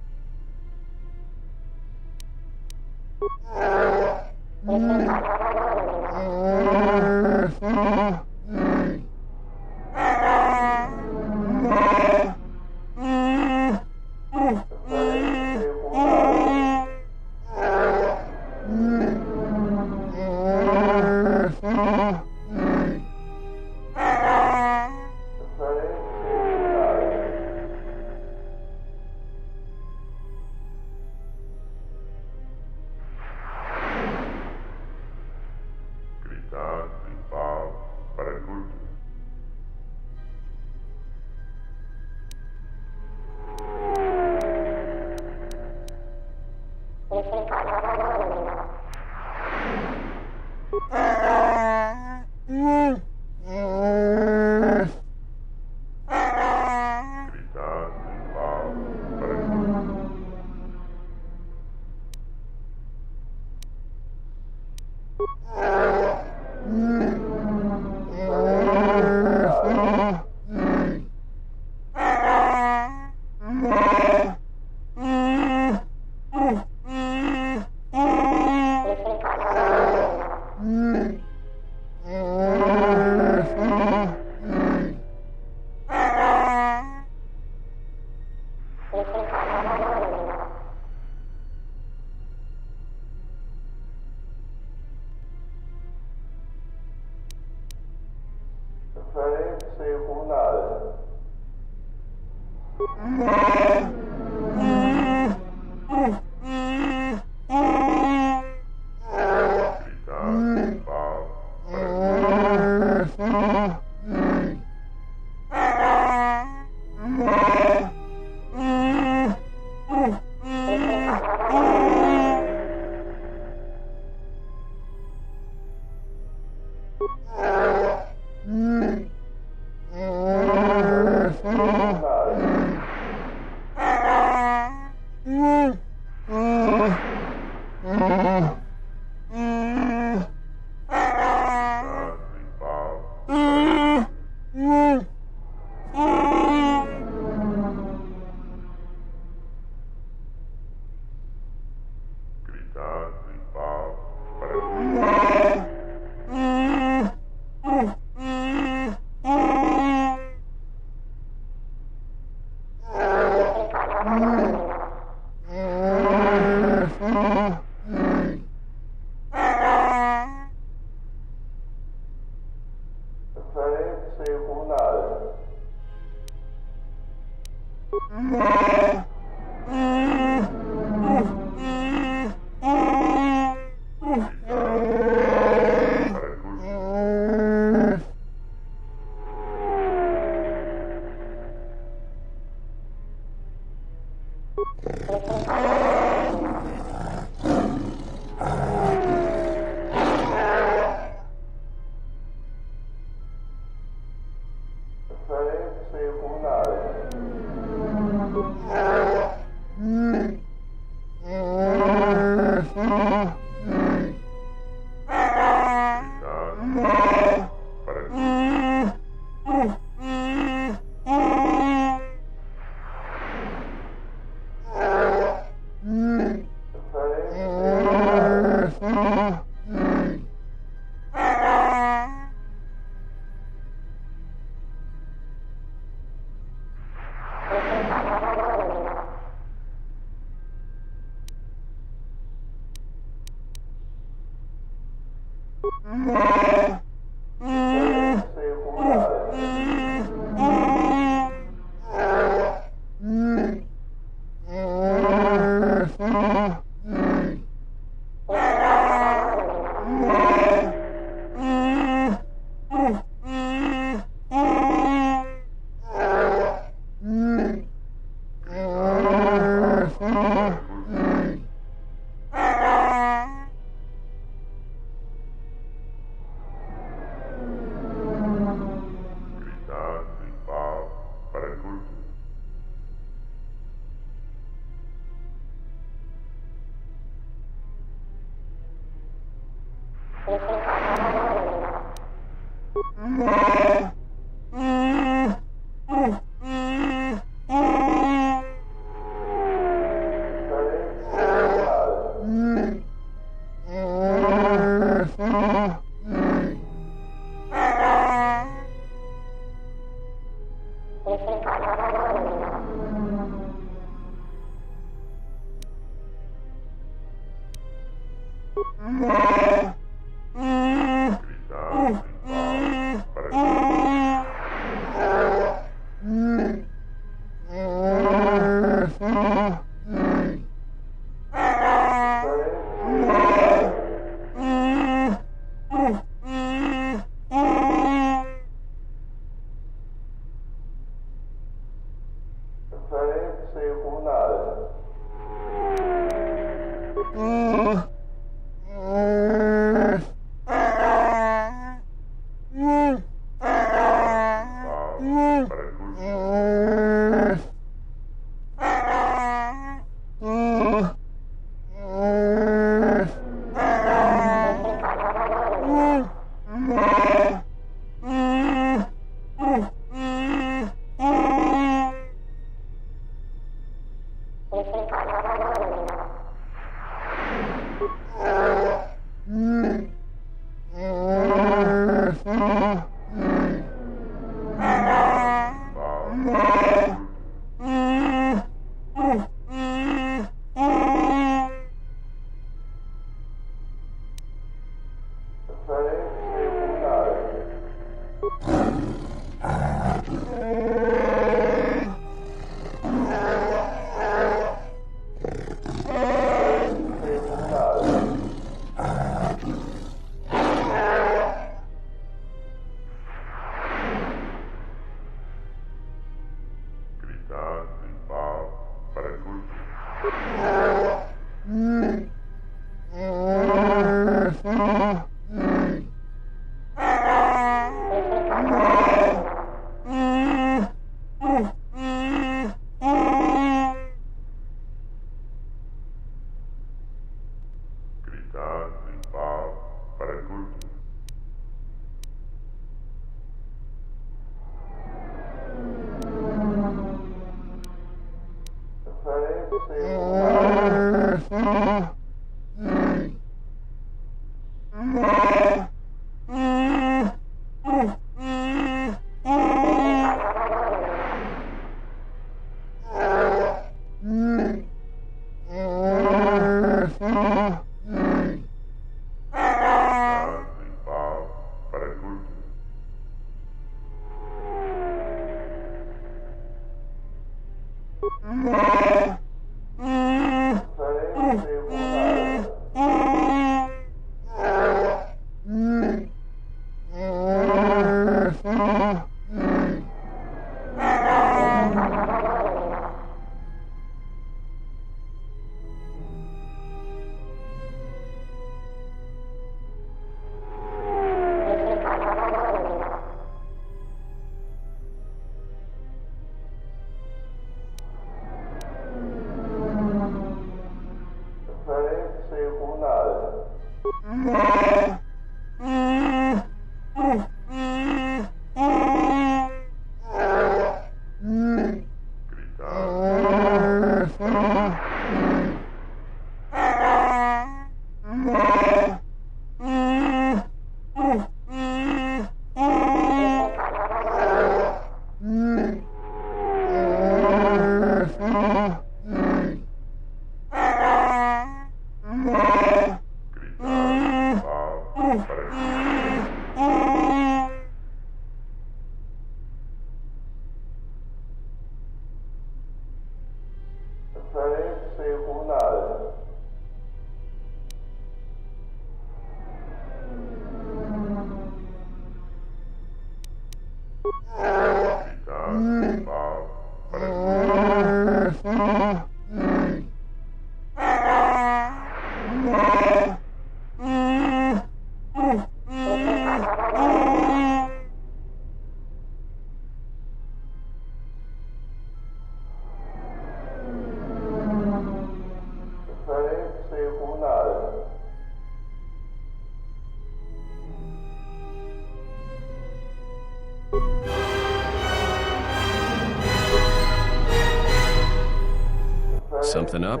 Something up?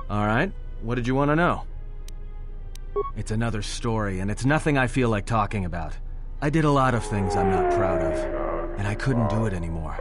Alright, what did you want to know? It's another story, and it's nothing I feel like talking about. I did a lot of things I'm not proud of, and I couldn't do it anymore.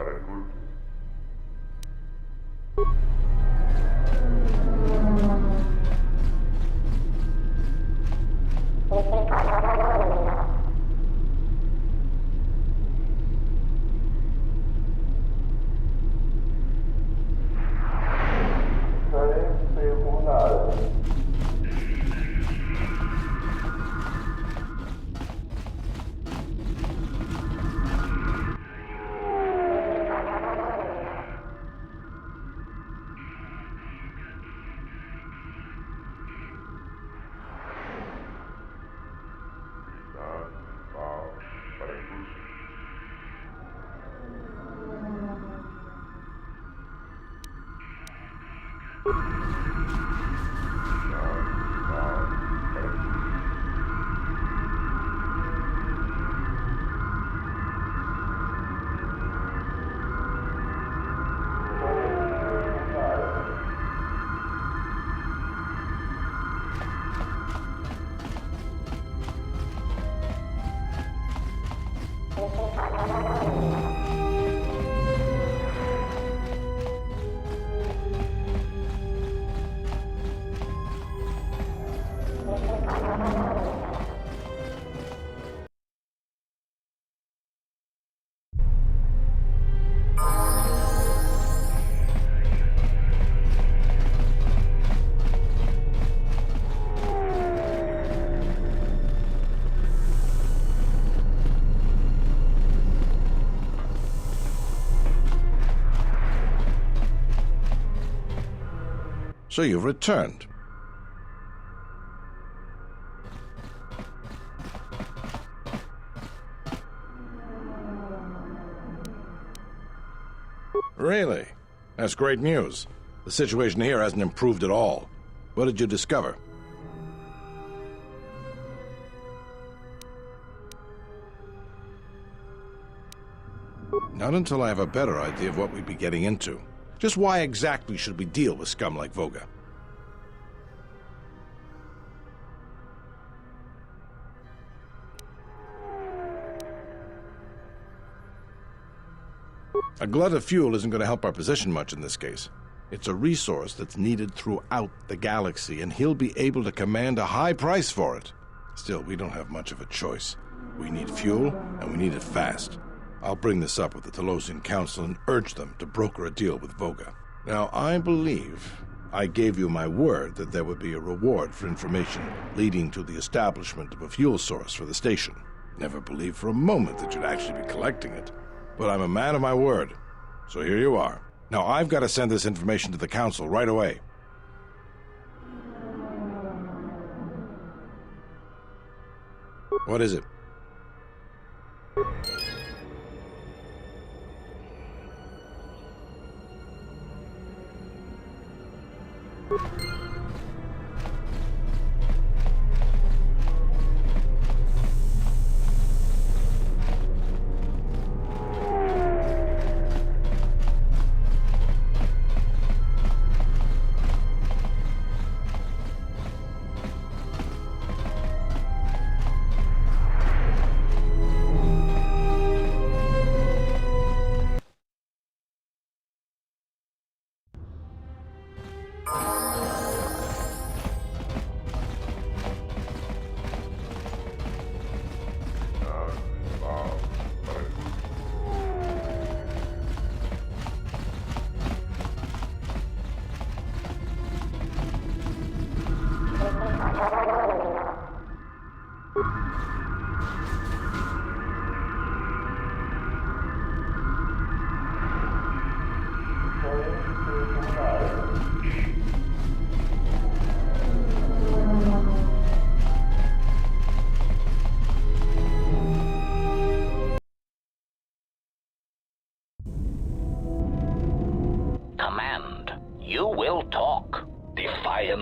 So you've returned. Really? That's great news. The situation here hasn't improved at all. What did you discover? Not until I have a better idea of what we'd be getting into. Just why exactly should we deal with scum like Voga? A glut of fuel isn't going to help our position much in this case. It's a resource that's needed throughout the galaxy, and he'll be able to command a high price for it. Still, we don't have much of a choice. We need fuel, and we need it fast. I'll bring this up with the Telosian Council and urge them to broker a deal with Voga. Now, I believe I gave you my word that there would be a reward for information leading to the establishment of a fuel source for the station. Never believed for a moment that you'd actually be collecting it. But I'm a man of my word, so here you are. Now, I've got to send this information to the Council right away. What is it?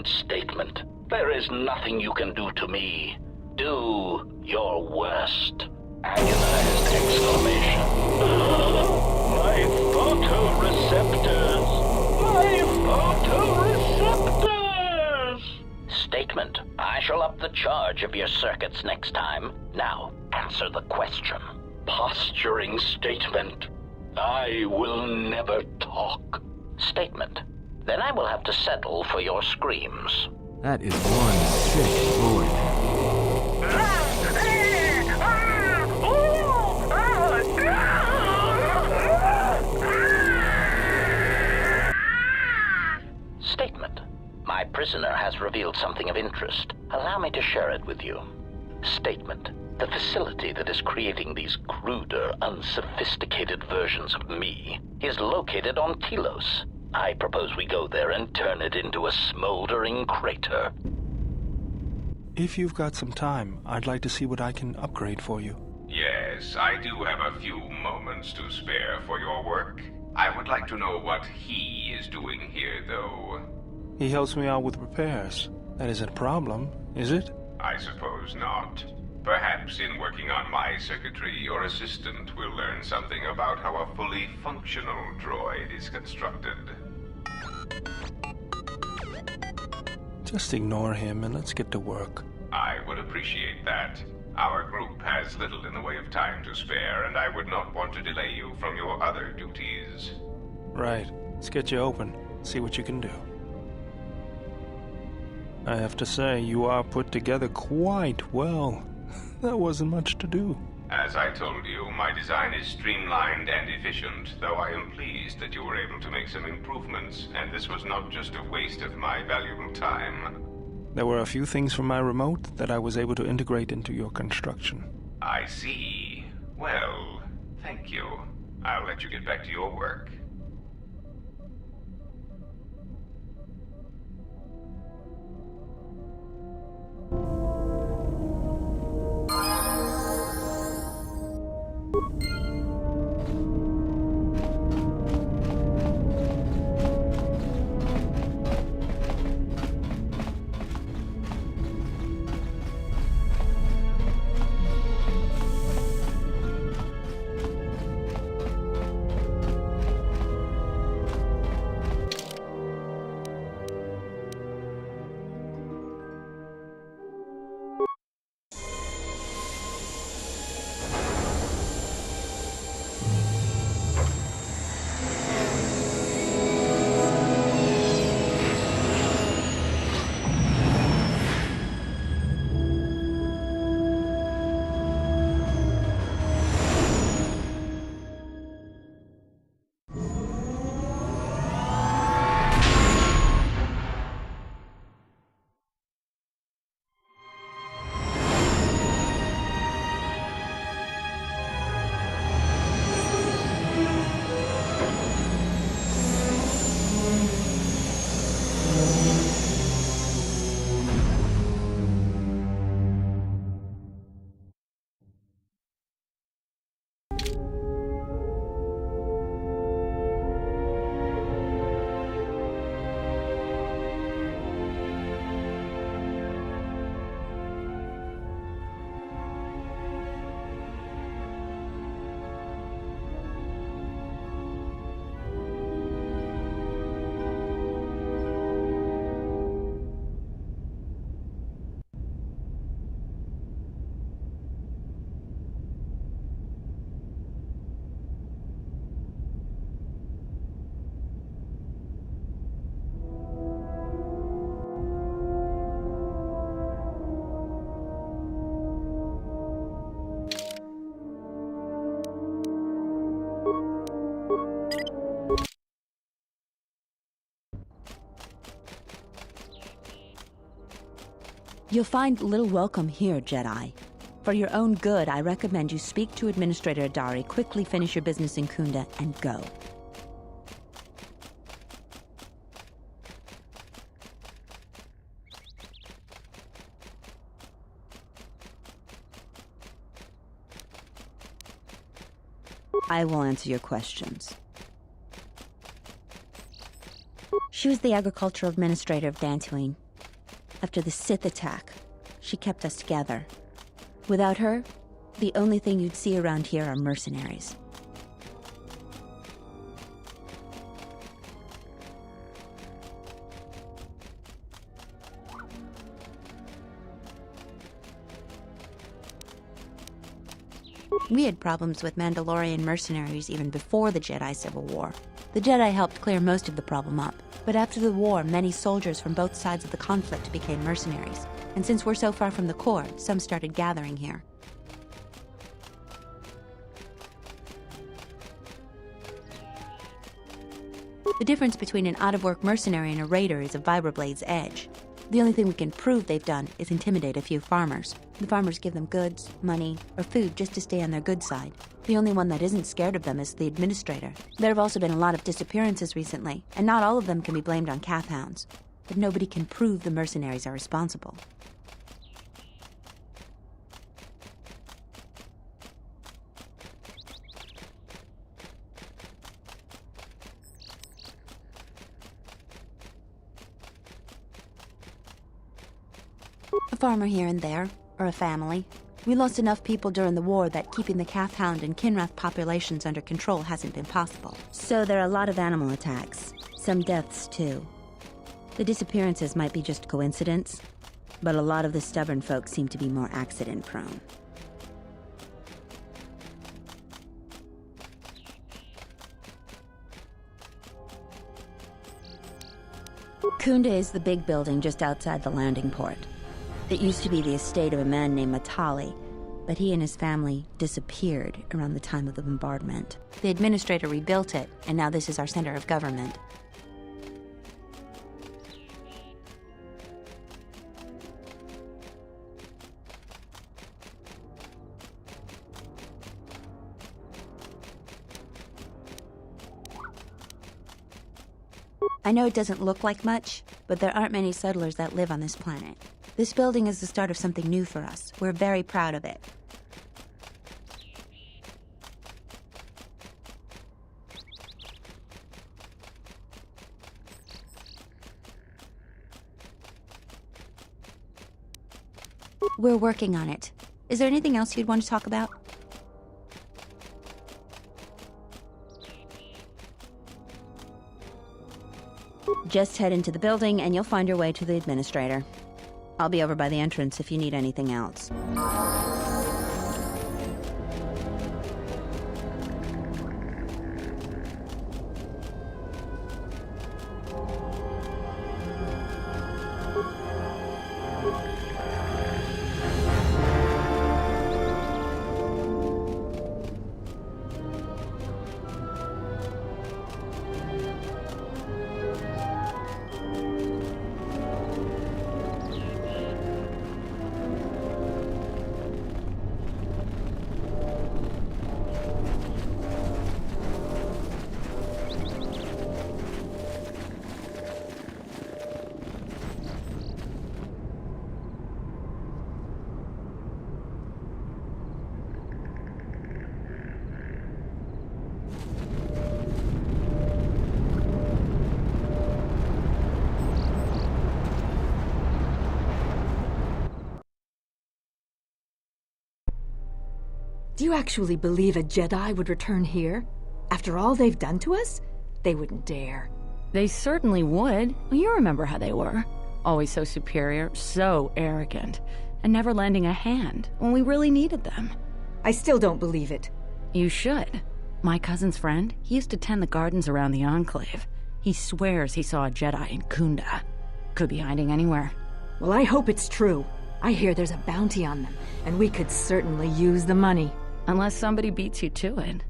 Statement. There is nothing you can do to me. Do your worst. Agonized exclamation. My photoreceptors! My photoreceptors! Statement. I shall up the charge of your circuits next time. Now, answer the question. Posturing statement. I will never talk. Statement. Then I will have to settle for your screams. That is one sick void. Statement. My prisoner has revealed something of interest. Allow me to share it with you. Statement. The facility that is creating these cruder, unsophisticated versions of me is located on Telos. I propose we go there and turn it into a smoldering crater. If you've got some time, I'd like to see what I can upgrade for you. Yes, I do have a few moments to spare for your work. I would like to know what he is doing here, though. He helps me out with repairs. That isn't a problem, is it? I suppose not. Perhaps in working on my circuitry, your assistant will learn something about how a fully functional droid is constructed. Just ignore him and let's get to work. I would appreciate that. Our group has little in the way of time to spare, and I would not want to delay you from your other duties. Right. Let's get you open. See what you can do. I have to say, you are put together quite well. That wasn't much to do. As I told you, my design is streamlined and efficient, though I am pleased that you were able to make some improvements, and this was not just a waste of my valuable time. There were a few things from my remote that I was able to integrate into your construction. I see. Well, thank you. I'll let you get back to your work. You'll find little welcome here, Jedi. For your own good, I recommend you speak to Administrator Adari, quickly finish your business in Kunda, and go. I will answer your questions. She was the agricultural administrator of Dantooine. After the Sith attack, she kept us together. Without her, the only thing you'd see around here are mercenaries. We had problems with Mandalorian mercenaries even before the Jedi Civil War. The Jedi helped clear most of the problem up, but after the war, many soldiers from both sides of the conflict became mercenaries. And since we're so far from the core, some started gathering here. The difference between an out-of-work mercenary and a raider is a Vibrablade's edge. The only thing we can prove they've done is intimidate a few farmers. The farmers give them goods, money, or food just to stay on their good side. The only one that isn't scared of them is the administrator. There have also been a lot of disappearances recently, and not all of them can be blamed on calf hounds. But nobody can prove the mercenaries are responsible. A farmer here and there, or a family. We lost enough people during the war that keeping the calf hound and Kinrath populations under control hasn't been possible. So there are a lot of animal attacks, some deaths too. The disappearances might be just coincidence, but a lot of the stubborn folk seem to be more accident-prone. Kunda is the big building just outside the landing port. It used to be the estate of a man named Matali, but he and his family disappeared around the time of the bombardment. The administrator rebuilt it, and now this is our center of government. I know it doesn't look like much, but there aren't many settlers that live on this planet. This building is the start of something new for us. We're very proud of it. We're working on it. Is there anything else you'd want to talk about? Just head into the building and you'll find your way to the administrator. I'll be over by the entrance if you need anything else. Do you actually believe a Jedi would return here? After all they've done to us? They wouldn't dare. They certainly would. You remember how they were. Always so superior, so arrogant, and never lending a hand when we really needed them. I still don't believe it. You should. My cousin's friend, he used to tend the gardens around the Enclave. He swears he saw a Jedi in Kunda. Could be hiding anywhere. Well, I hope it's true. I hear there's a bounty on them, and we could certainly use the money. Unless somebody beats you to it.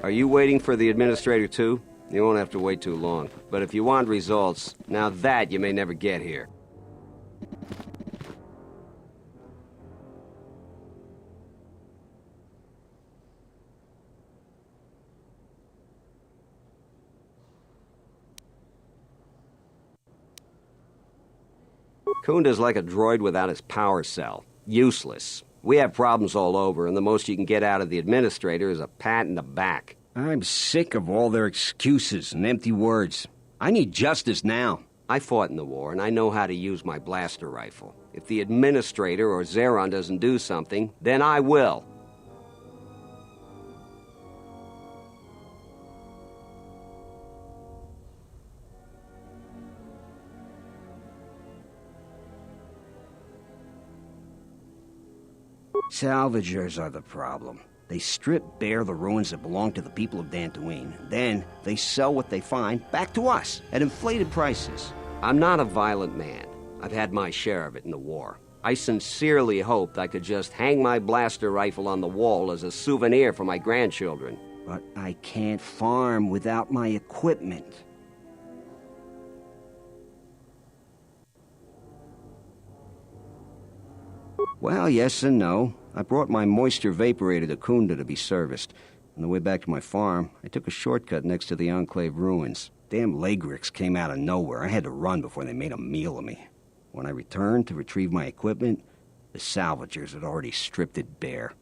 Are you waiting for the administrator too? You won't have to wait too long. But if you want results, now that you may never get here. Kunda's like a droid without his power cell. Useless. We have problems all over, and the most you can get out of the administrator is a pat in the back. I'm sick of all their excuses and empty words. I need justice now. I fought in the war, and I know how to use my blaster rifle. If the administrator or Zeron doesn't do something, then I will. Salvagers are the problem. They strip bare the ruins that belong to the people of Dantooine. Then they sell what they find back to us at inflated prices. I'm not a violent man. I've had my share of it in the war. I sincerely hoped I could just hang my blaster rifle on the wall as a souvenir for my grandchildren. But I can't farm without my equipment. Well, yes and no. I brought my moisture vaporator to Kunda to be serviced. On the way back to my farm, I took a shortcut next to the Enclave ruins. Damn Lagrix came out of nowhere. I had to run before they made a meal of me. When I returned to retrieve my equipment, the salvagers had already stripped it bare.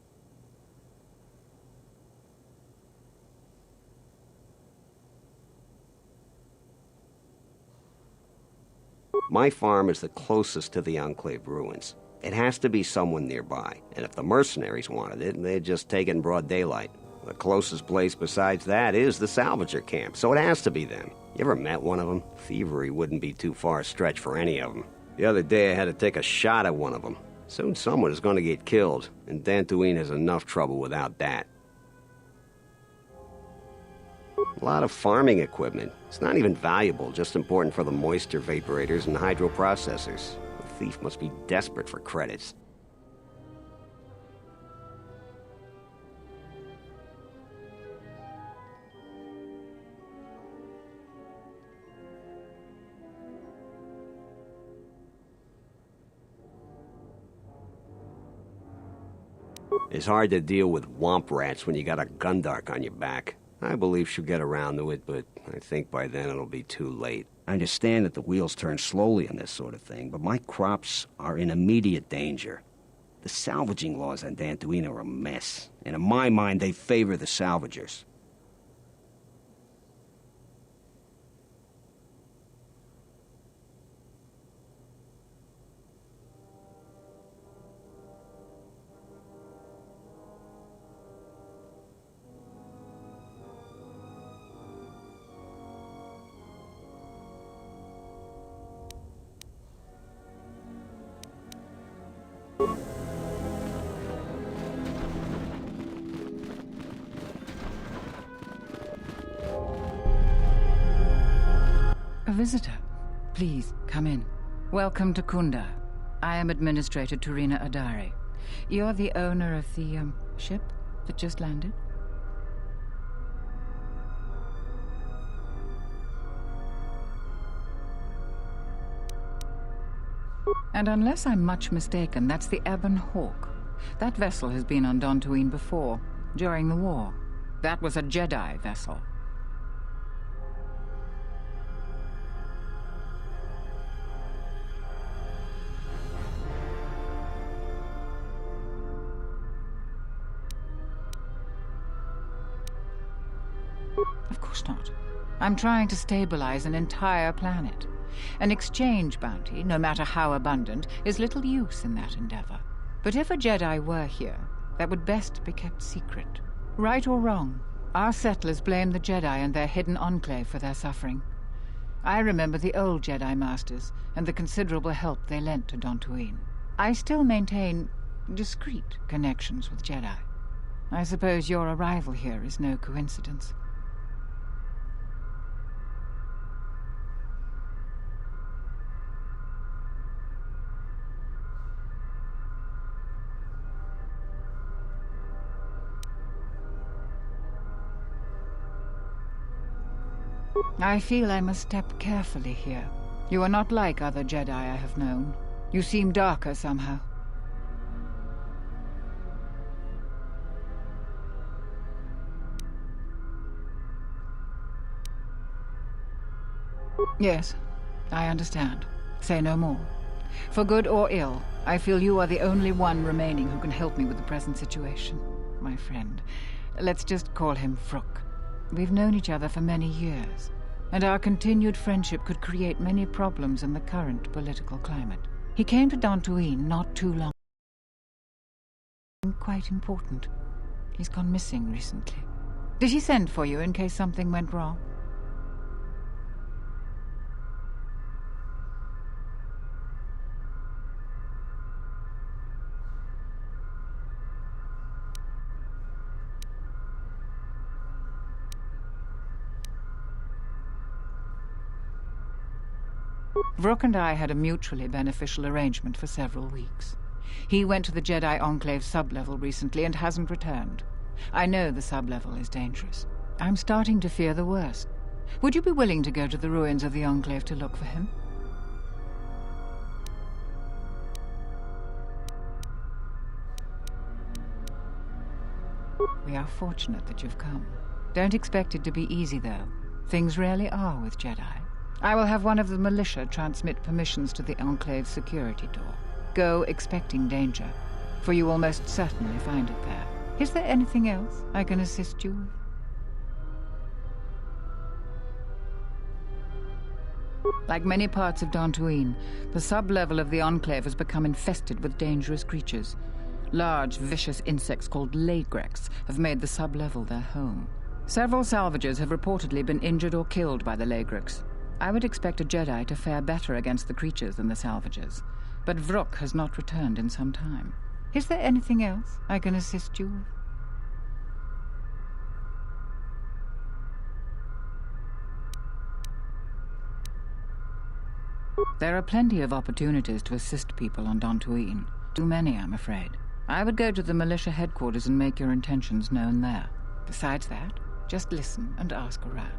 My farm is the closest to the Enclave ruins. It has to be someone nearby, and if the mercenaries wanted it, they'd just take it in broad daylight. The closest place besides that is the salvager camp, so it has to be them. You ever met one of them? Thievery wouldn't be too far a stretch for any of them. The other day I had to take a shot at one of them. Soon someone is going to get killed, and Dantooine has enough trouble without that. A lot of farming equipment. It's not even valuable, just important for the moisture vaporators and hydroprocessors. The thief must be desperate for credits. It's hard to deal with womp rats when you got a Gundark on your back. I believe she'll get around to it, but I think by then it'll be too late. I understand that the wheels turn slowly on this sort of thing, but my crops are in immediate danger. The salvaging laws on Dantooine are a mess, and in my mind they favor the salvagers. A visitor. Please, come in. Welcome to Kunda. I am Administrator Turina Adari. You're the owner of the, ship that just landed? And unless I'm much mistaken, that's the Ebon Hawk. That vessel has been on Dantooine before, during the war. That was a Jedi vessel. Of course not. I'm trying to stabilize an entire planet. An exchange bounty, no matter how abundant, is little use in that endeavor. But if a Jedi were here, that would best be kept secret. Right or wrong, our settlers blame the Jedi and their hidden enclave for their suffering. I remember the old Jedi Masters and the considerable help they lent to Dantooine. I still maintain discreet connections with Jedi. I suppose your arrival here is no coincidence. I feel I must step carefully here. You are not like other Jedi I have known. You seem darker somehow. Yes, I understand. Say no more. For good or ill, I feel you are the only one remaining who can help me with the present situation. My friend. Let's just call him Vrook. We've known each other for many years, and our continued friendship could create many problems in the current political climate. He came to Dantooine not too long. Quite important. He's gone missing recently. Did he send for you in case something went wrong? Vrook and I had a mutually beneficial arrangement for several weeks. He went to the Jedi Enclave sublevel recently and hasn't returned. I know the sublevel is dangerous. I'm starting to fear the worst. Would you be willing to go to the ruins of the Enclave to look for him? We are fortunate that you've come. Don't expect it to be easy, though. Things rarely are with Jedi. I will have one of the militia transmit permissions to the Enclave security door. Go expecting danger, for you will most certainly find it there. Is there anything else I can assist you with? Like many parts of Dantooine, the sublevel of the Enclave has become infested with dangerous creatures. Large, vicious insects called Lagrex have made the sublevel their home. Several salvagers have reportedly been injured or killed by the Lagrex. I would expect a Jedi to fare better against the creatures than the salvagers, but Vrook has not returned in some time. Is there anything else I can assist you with? There are plenty of opportunities to assist people on Dantooine. Too many, I'm afraid. I would go to the militia headquarters and make your intentions known there. Besides that, just listen and ask around.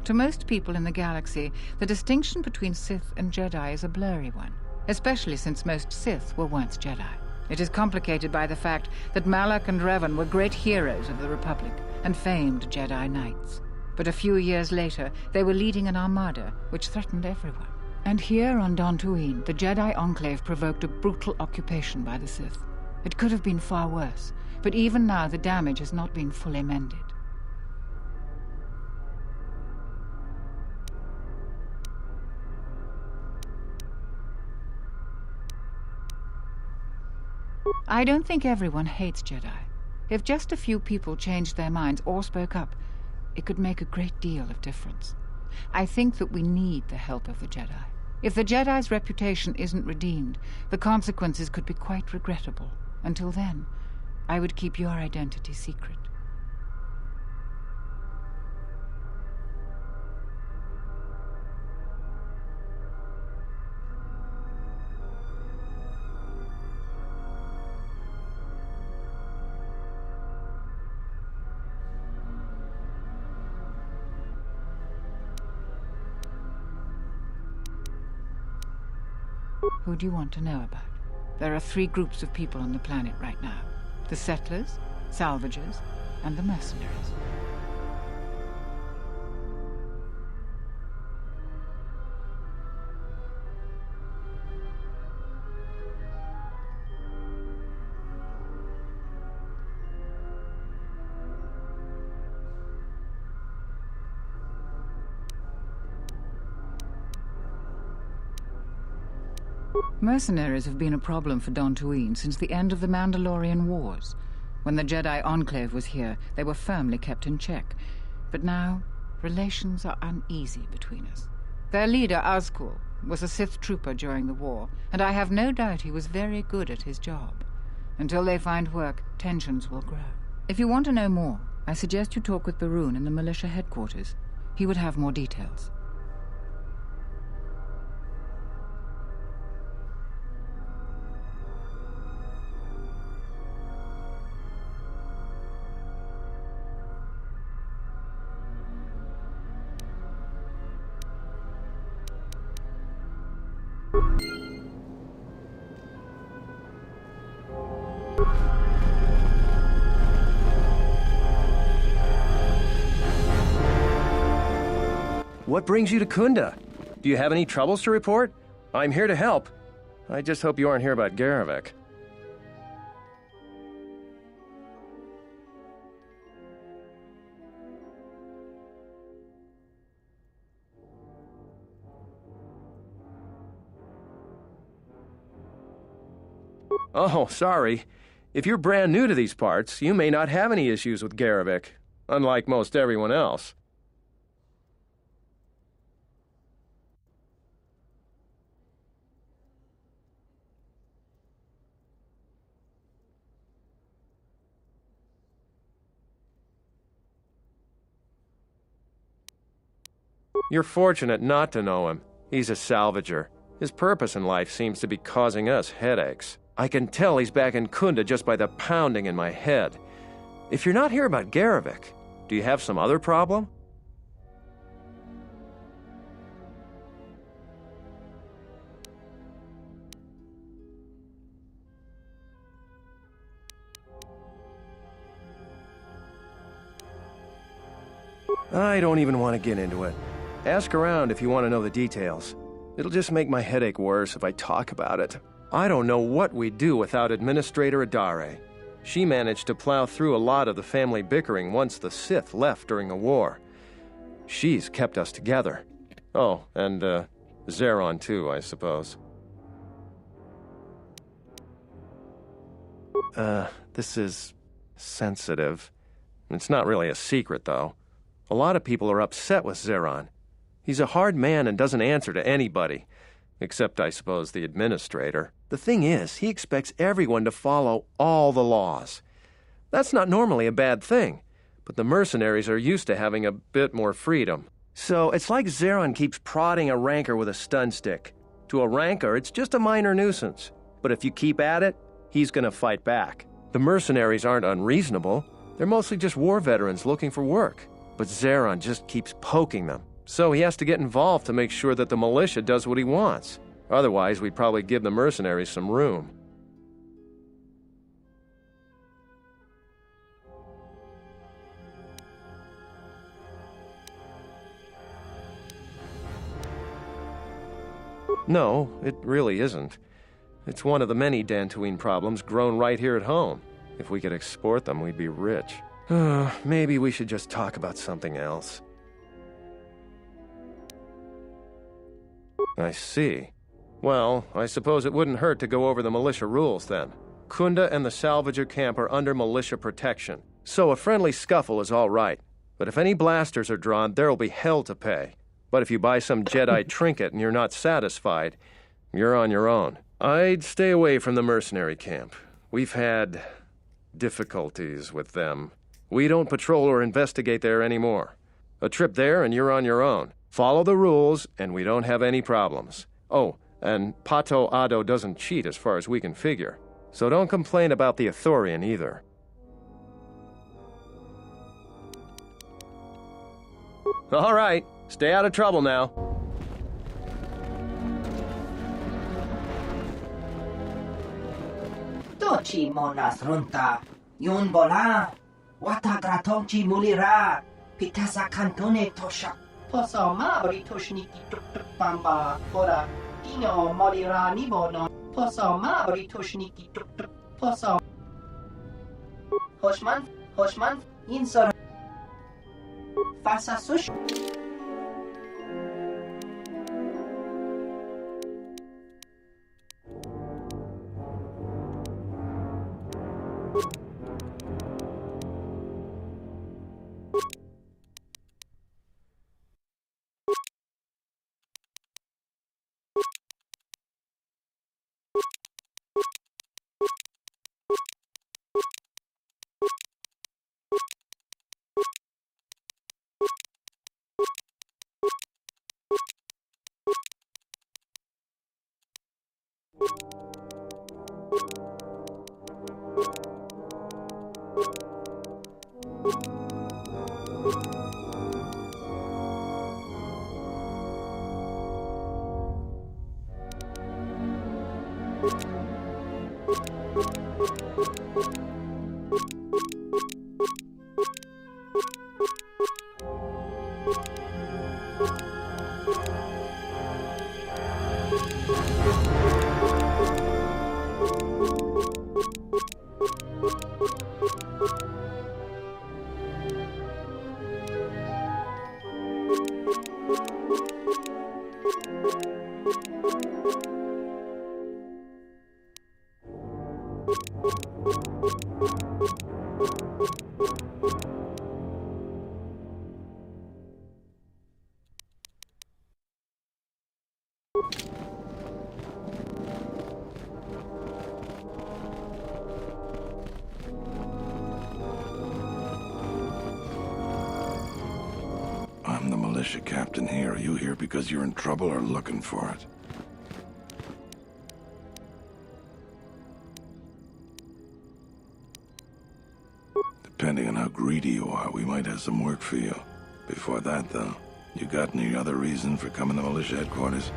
To most people in the galaxy, the distinction between Sith and Jedi is a blurry one, especially since most Sith were once Jedi. It is complicated by the fact that Malak and Revan were great heroes of the Republic and famed Jedi Knights. But a few years later, they were leading an armada which threatened everyone. And here on Dantooine, the Jedi Enclave provoked a brutal occupation by the Sith. It could have been far worse, but even now the damage has not been fully mended. I don't think everyone hates Jedi. If just a few people changed their minds or spoke up, it could make a great deal of difference. I think that we need the help of the Jedi. If the Jedi's reputation isn't redeemed, the consequences could be quite regrettable. Until then, I would keep your identity secret. Who do you want to know about? There are 3 groups of people on the planet right now. The settlers, salvagers, and the mercenaries. Mercenaries have been a problem for Dantooine since the end of the Mandalorian Wars. When the Jedi Enclave was here, they were firmly kept in check. But now, relations are uneasy between us. Their leader, Azkul, was a Sith trooper during the war, and I have no doubt he was very good at his job. Until they find work, tensions will grow. If you want to know more, I suggest you talk with Baroon in the militia headquarters. He would have more details. What brings you to Kunda? Do you have any troubles to report? I'm here to help. I just hope you aren't here about Garavik. Oh, sorry. If you're brand new to these parts, you may not have any issues with Garavik, unlike most everyone else. You're fortunate not to know him. He's a salvager. His purpose in life seems to be causing us headaches. I can tell he's back in Kunda just by the pounding in my head. If you're not here about Garavik, do you have some other problem? I don't even want to get into it. Ask around if you want to know the details. It'll just make my headache worse if I talk about it. I don't know what we'd do without Administrator Adare. She managed to plow through a lot of the family bickering once the Sith left during the war. She's kept us together. Oh, and, Zeron too, I suppose. This is sensitive. It's not really a secret, though. A lot of people are upset with Zeron. He's a hard man and doesn't answer to anybody. Except, I suppose, the administrator. The thing is, he expects everyone to follow all the laws. That's not normally a bad thing, but the mercenaries are used to having a bit more freedom. So it's like Zeron keeps prodding a rancor with a stun stick. To a rancor, it's just a minor nuisance. But if you keep at it, he's gonna fight back. The mercenaries aren't unreasonable. They're mostly just war veterans looking for work. But Zeron just keeps poking them. So he has to get involved to make sure that the militia does what he wants. Otherwise, we'd probably give the mercenaries some room. No, it really isn't. It's one of the many Dantooine problems grown right here at home. If we could export them, we'd be rich. Maybe we should just talk about something else. I see. Well, I suppose it wouldn't hurt to go over the militia rules, then. Kunda and the salvager camp are under militia protection, so a friendly scuffle is all right. But if any blasters are drawn, there'll be hell to pay. But if you buy some Jedi trinket and you're not satisfied, you're on your own. I'd stay away from the mercenary camp. We've had difficulties with them. We don't patrol or investigate there anymore. A trip there and you're on your own. Follow the rules, and we don't have any problems. Oh, and Pato Ado doesn't cheat as far as we can figure. So don't complain about the Ithorian either. All right, stay out of trouble now. Tochi monas runta, yun bola, wata gratonchi mulira, pitasa cantone tosha. Posoma oritushniki tuk pamba, ora, dino molira nibono, posoma oritushniki tuk posom. Hoshman, insor. Fasa sush. I'm the militia captain here. Are you here because you're in trouble or looking for it? Depending on how greedy you are, we might have some work for you. Before that, though, you got any other reason for coming to militia headquarters?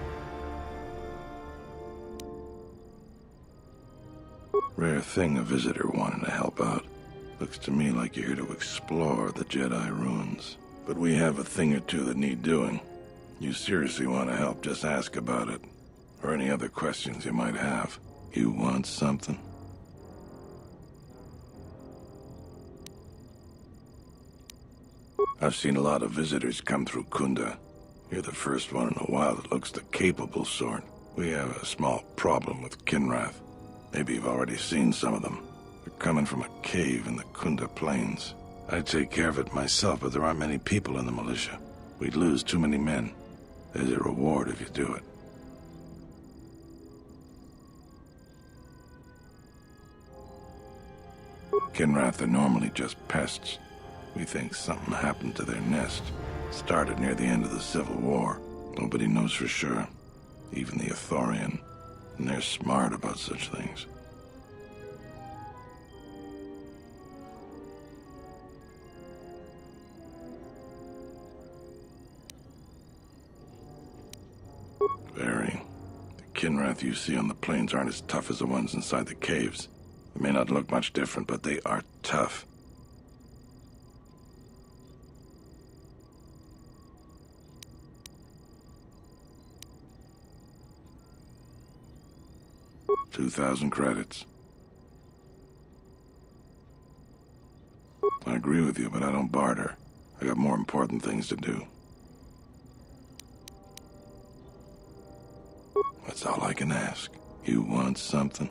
Rare thing a visitor wanting to help out. Looks to me like you're here to explore the Jedi ruins. But we have a thing or two that need doing. You seriously want to help, just ask about it. Or any other questions you might have. You want something? I've seen a lot of visitors come through Kunda. You're the first one in a while that looks the capable sort. We have a small problem with Kinrath. Maybe you've already seen some of them. They're coming from a cave in the Kunda Plains. I'd take care of it myself, but there aren't many people in the militia. We'd lose too many men. There's a reward if you do it. Kinrath are normally just pests. We think something happened to their nest. Started near the end of the Civil War. Nobody knows for sure. Even the Ithorian. And they're smart about such things. Very. The Kinrath you see on the plains aren't as tough as the ones inside the caves. They may not look much different, but they are tough. $2,000 credits. I agree with you, but I don't barter. I got more important things to do. That's all I can ask. You want something?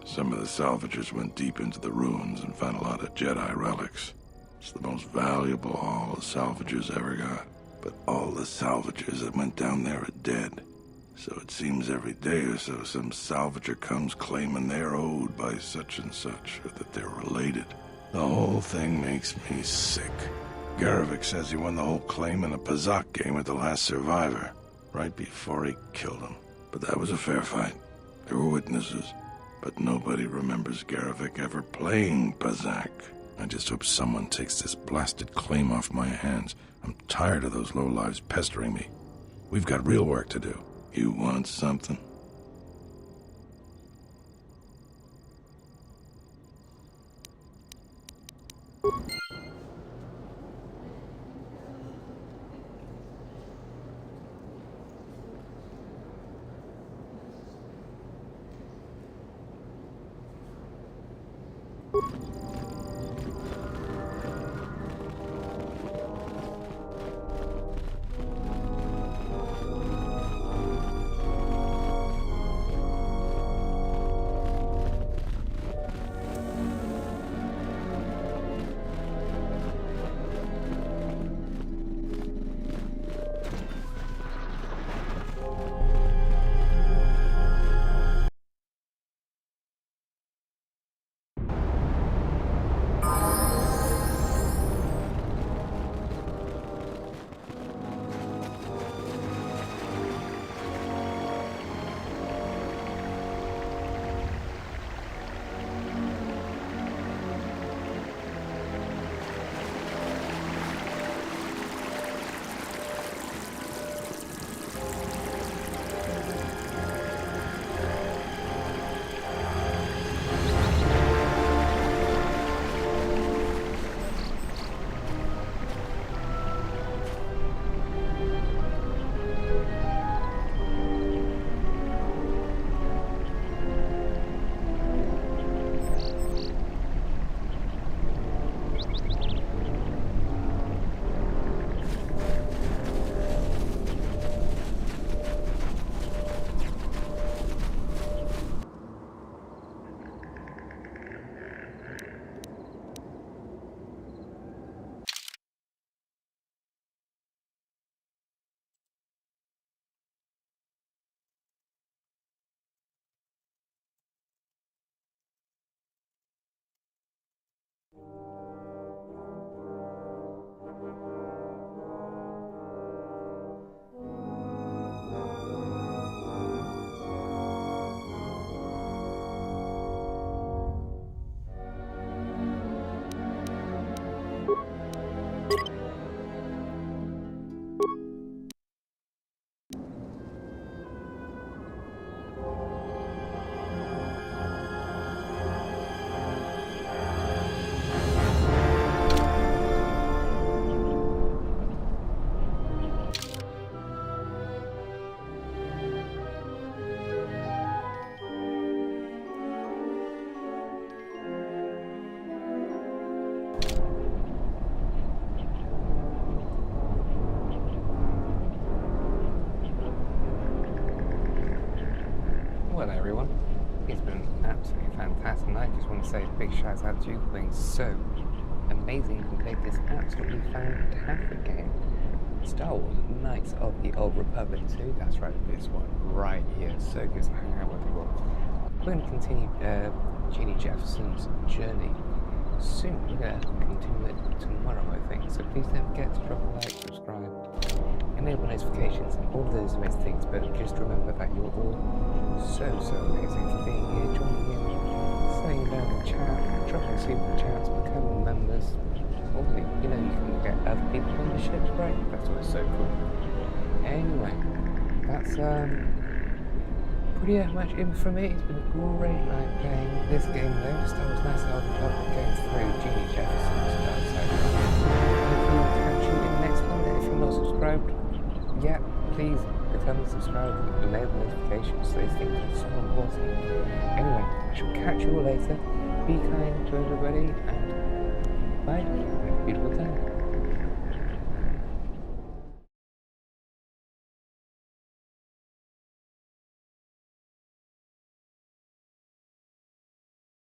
Some of the salvagers went deep into the ruins and found a lot of Jedi relics. It's the most valuable haul the salvagers ever got. But all the salvagers that went down there are dead. So it seems every day or so some salvager comes claiming they're owed by such and such, or that they're related. The whole thing makes me sick. Garavik says he won the whole claim in a Pazak game with the last survivor, right before he killed him. But that was a fair fight. There were witnesses. But nobody remembers Garavik ever playing Pazak. I just hope someone takes this blasted claim off my hands. I'm tired of those lowlives pestering me. We've got real work to do. You want something? and I just want to say a big shout out to you for being so amazing and played this absolutely fantastic game. Star Wars Knights of the Old Republic 2, that's right, this one right here, so good to hang out with you all. We're going to continue Jeannie Jefferson's journey soon. We're going to continue it tomorrow, I think, so please don't forget to drop a like, subscribe, enable notifications and all of those amazing things, but just remember that you're all so amazing for being here, joining in, staying down in chat, dropping super chats, becoming members. You know, you can get other people on the ships, right? That's what's so cool. Anyway, that's pretty much it for me. It's been a great night playing this game though. Star Wars Knights of the Old Republic going through Jeannie Jefferson's stuff. So hopefully we'll catch you in the next one. If you're not subscribed yet, please become subscribed, enable notifications. Those things are so important. Anyway, I shall catch you all later. Be kind to everybody and bye.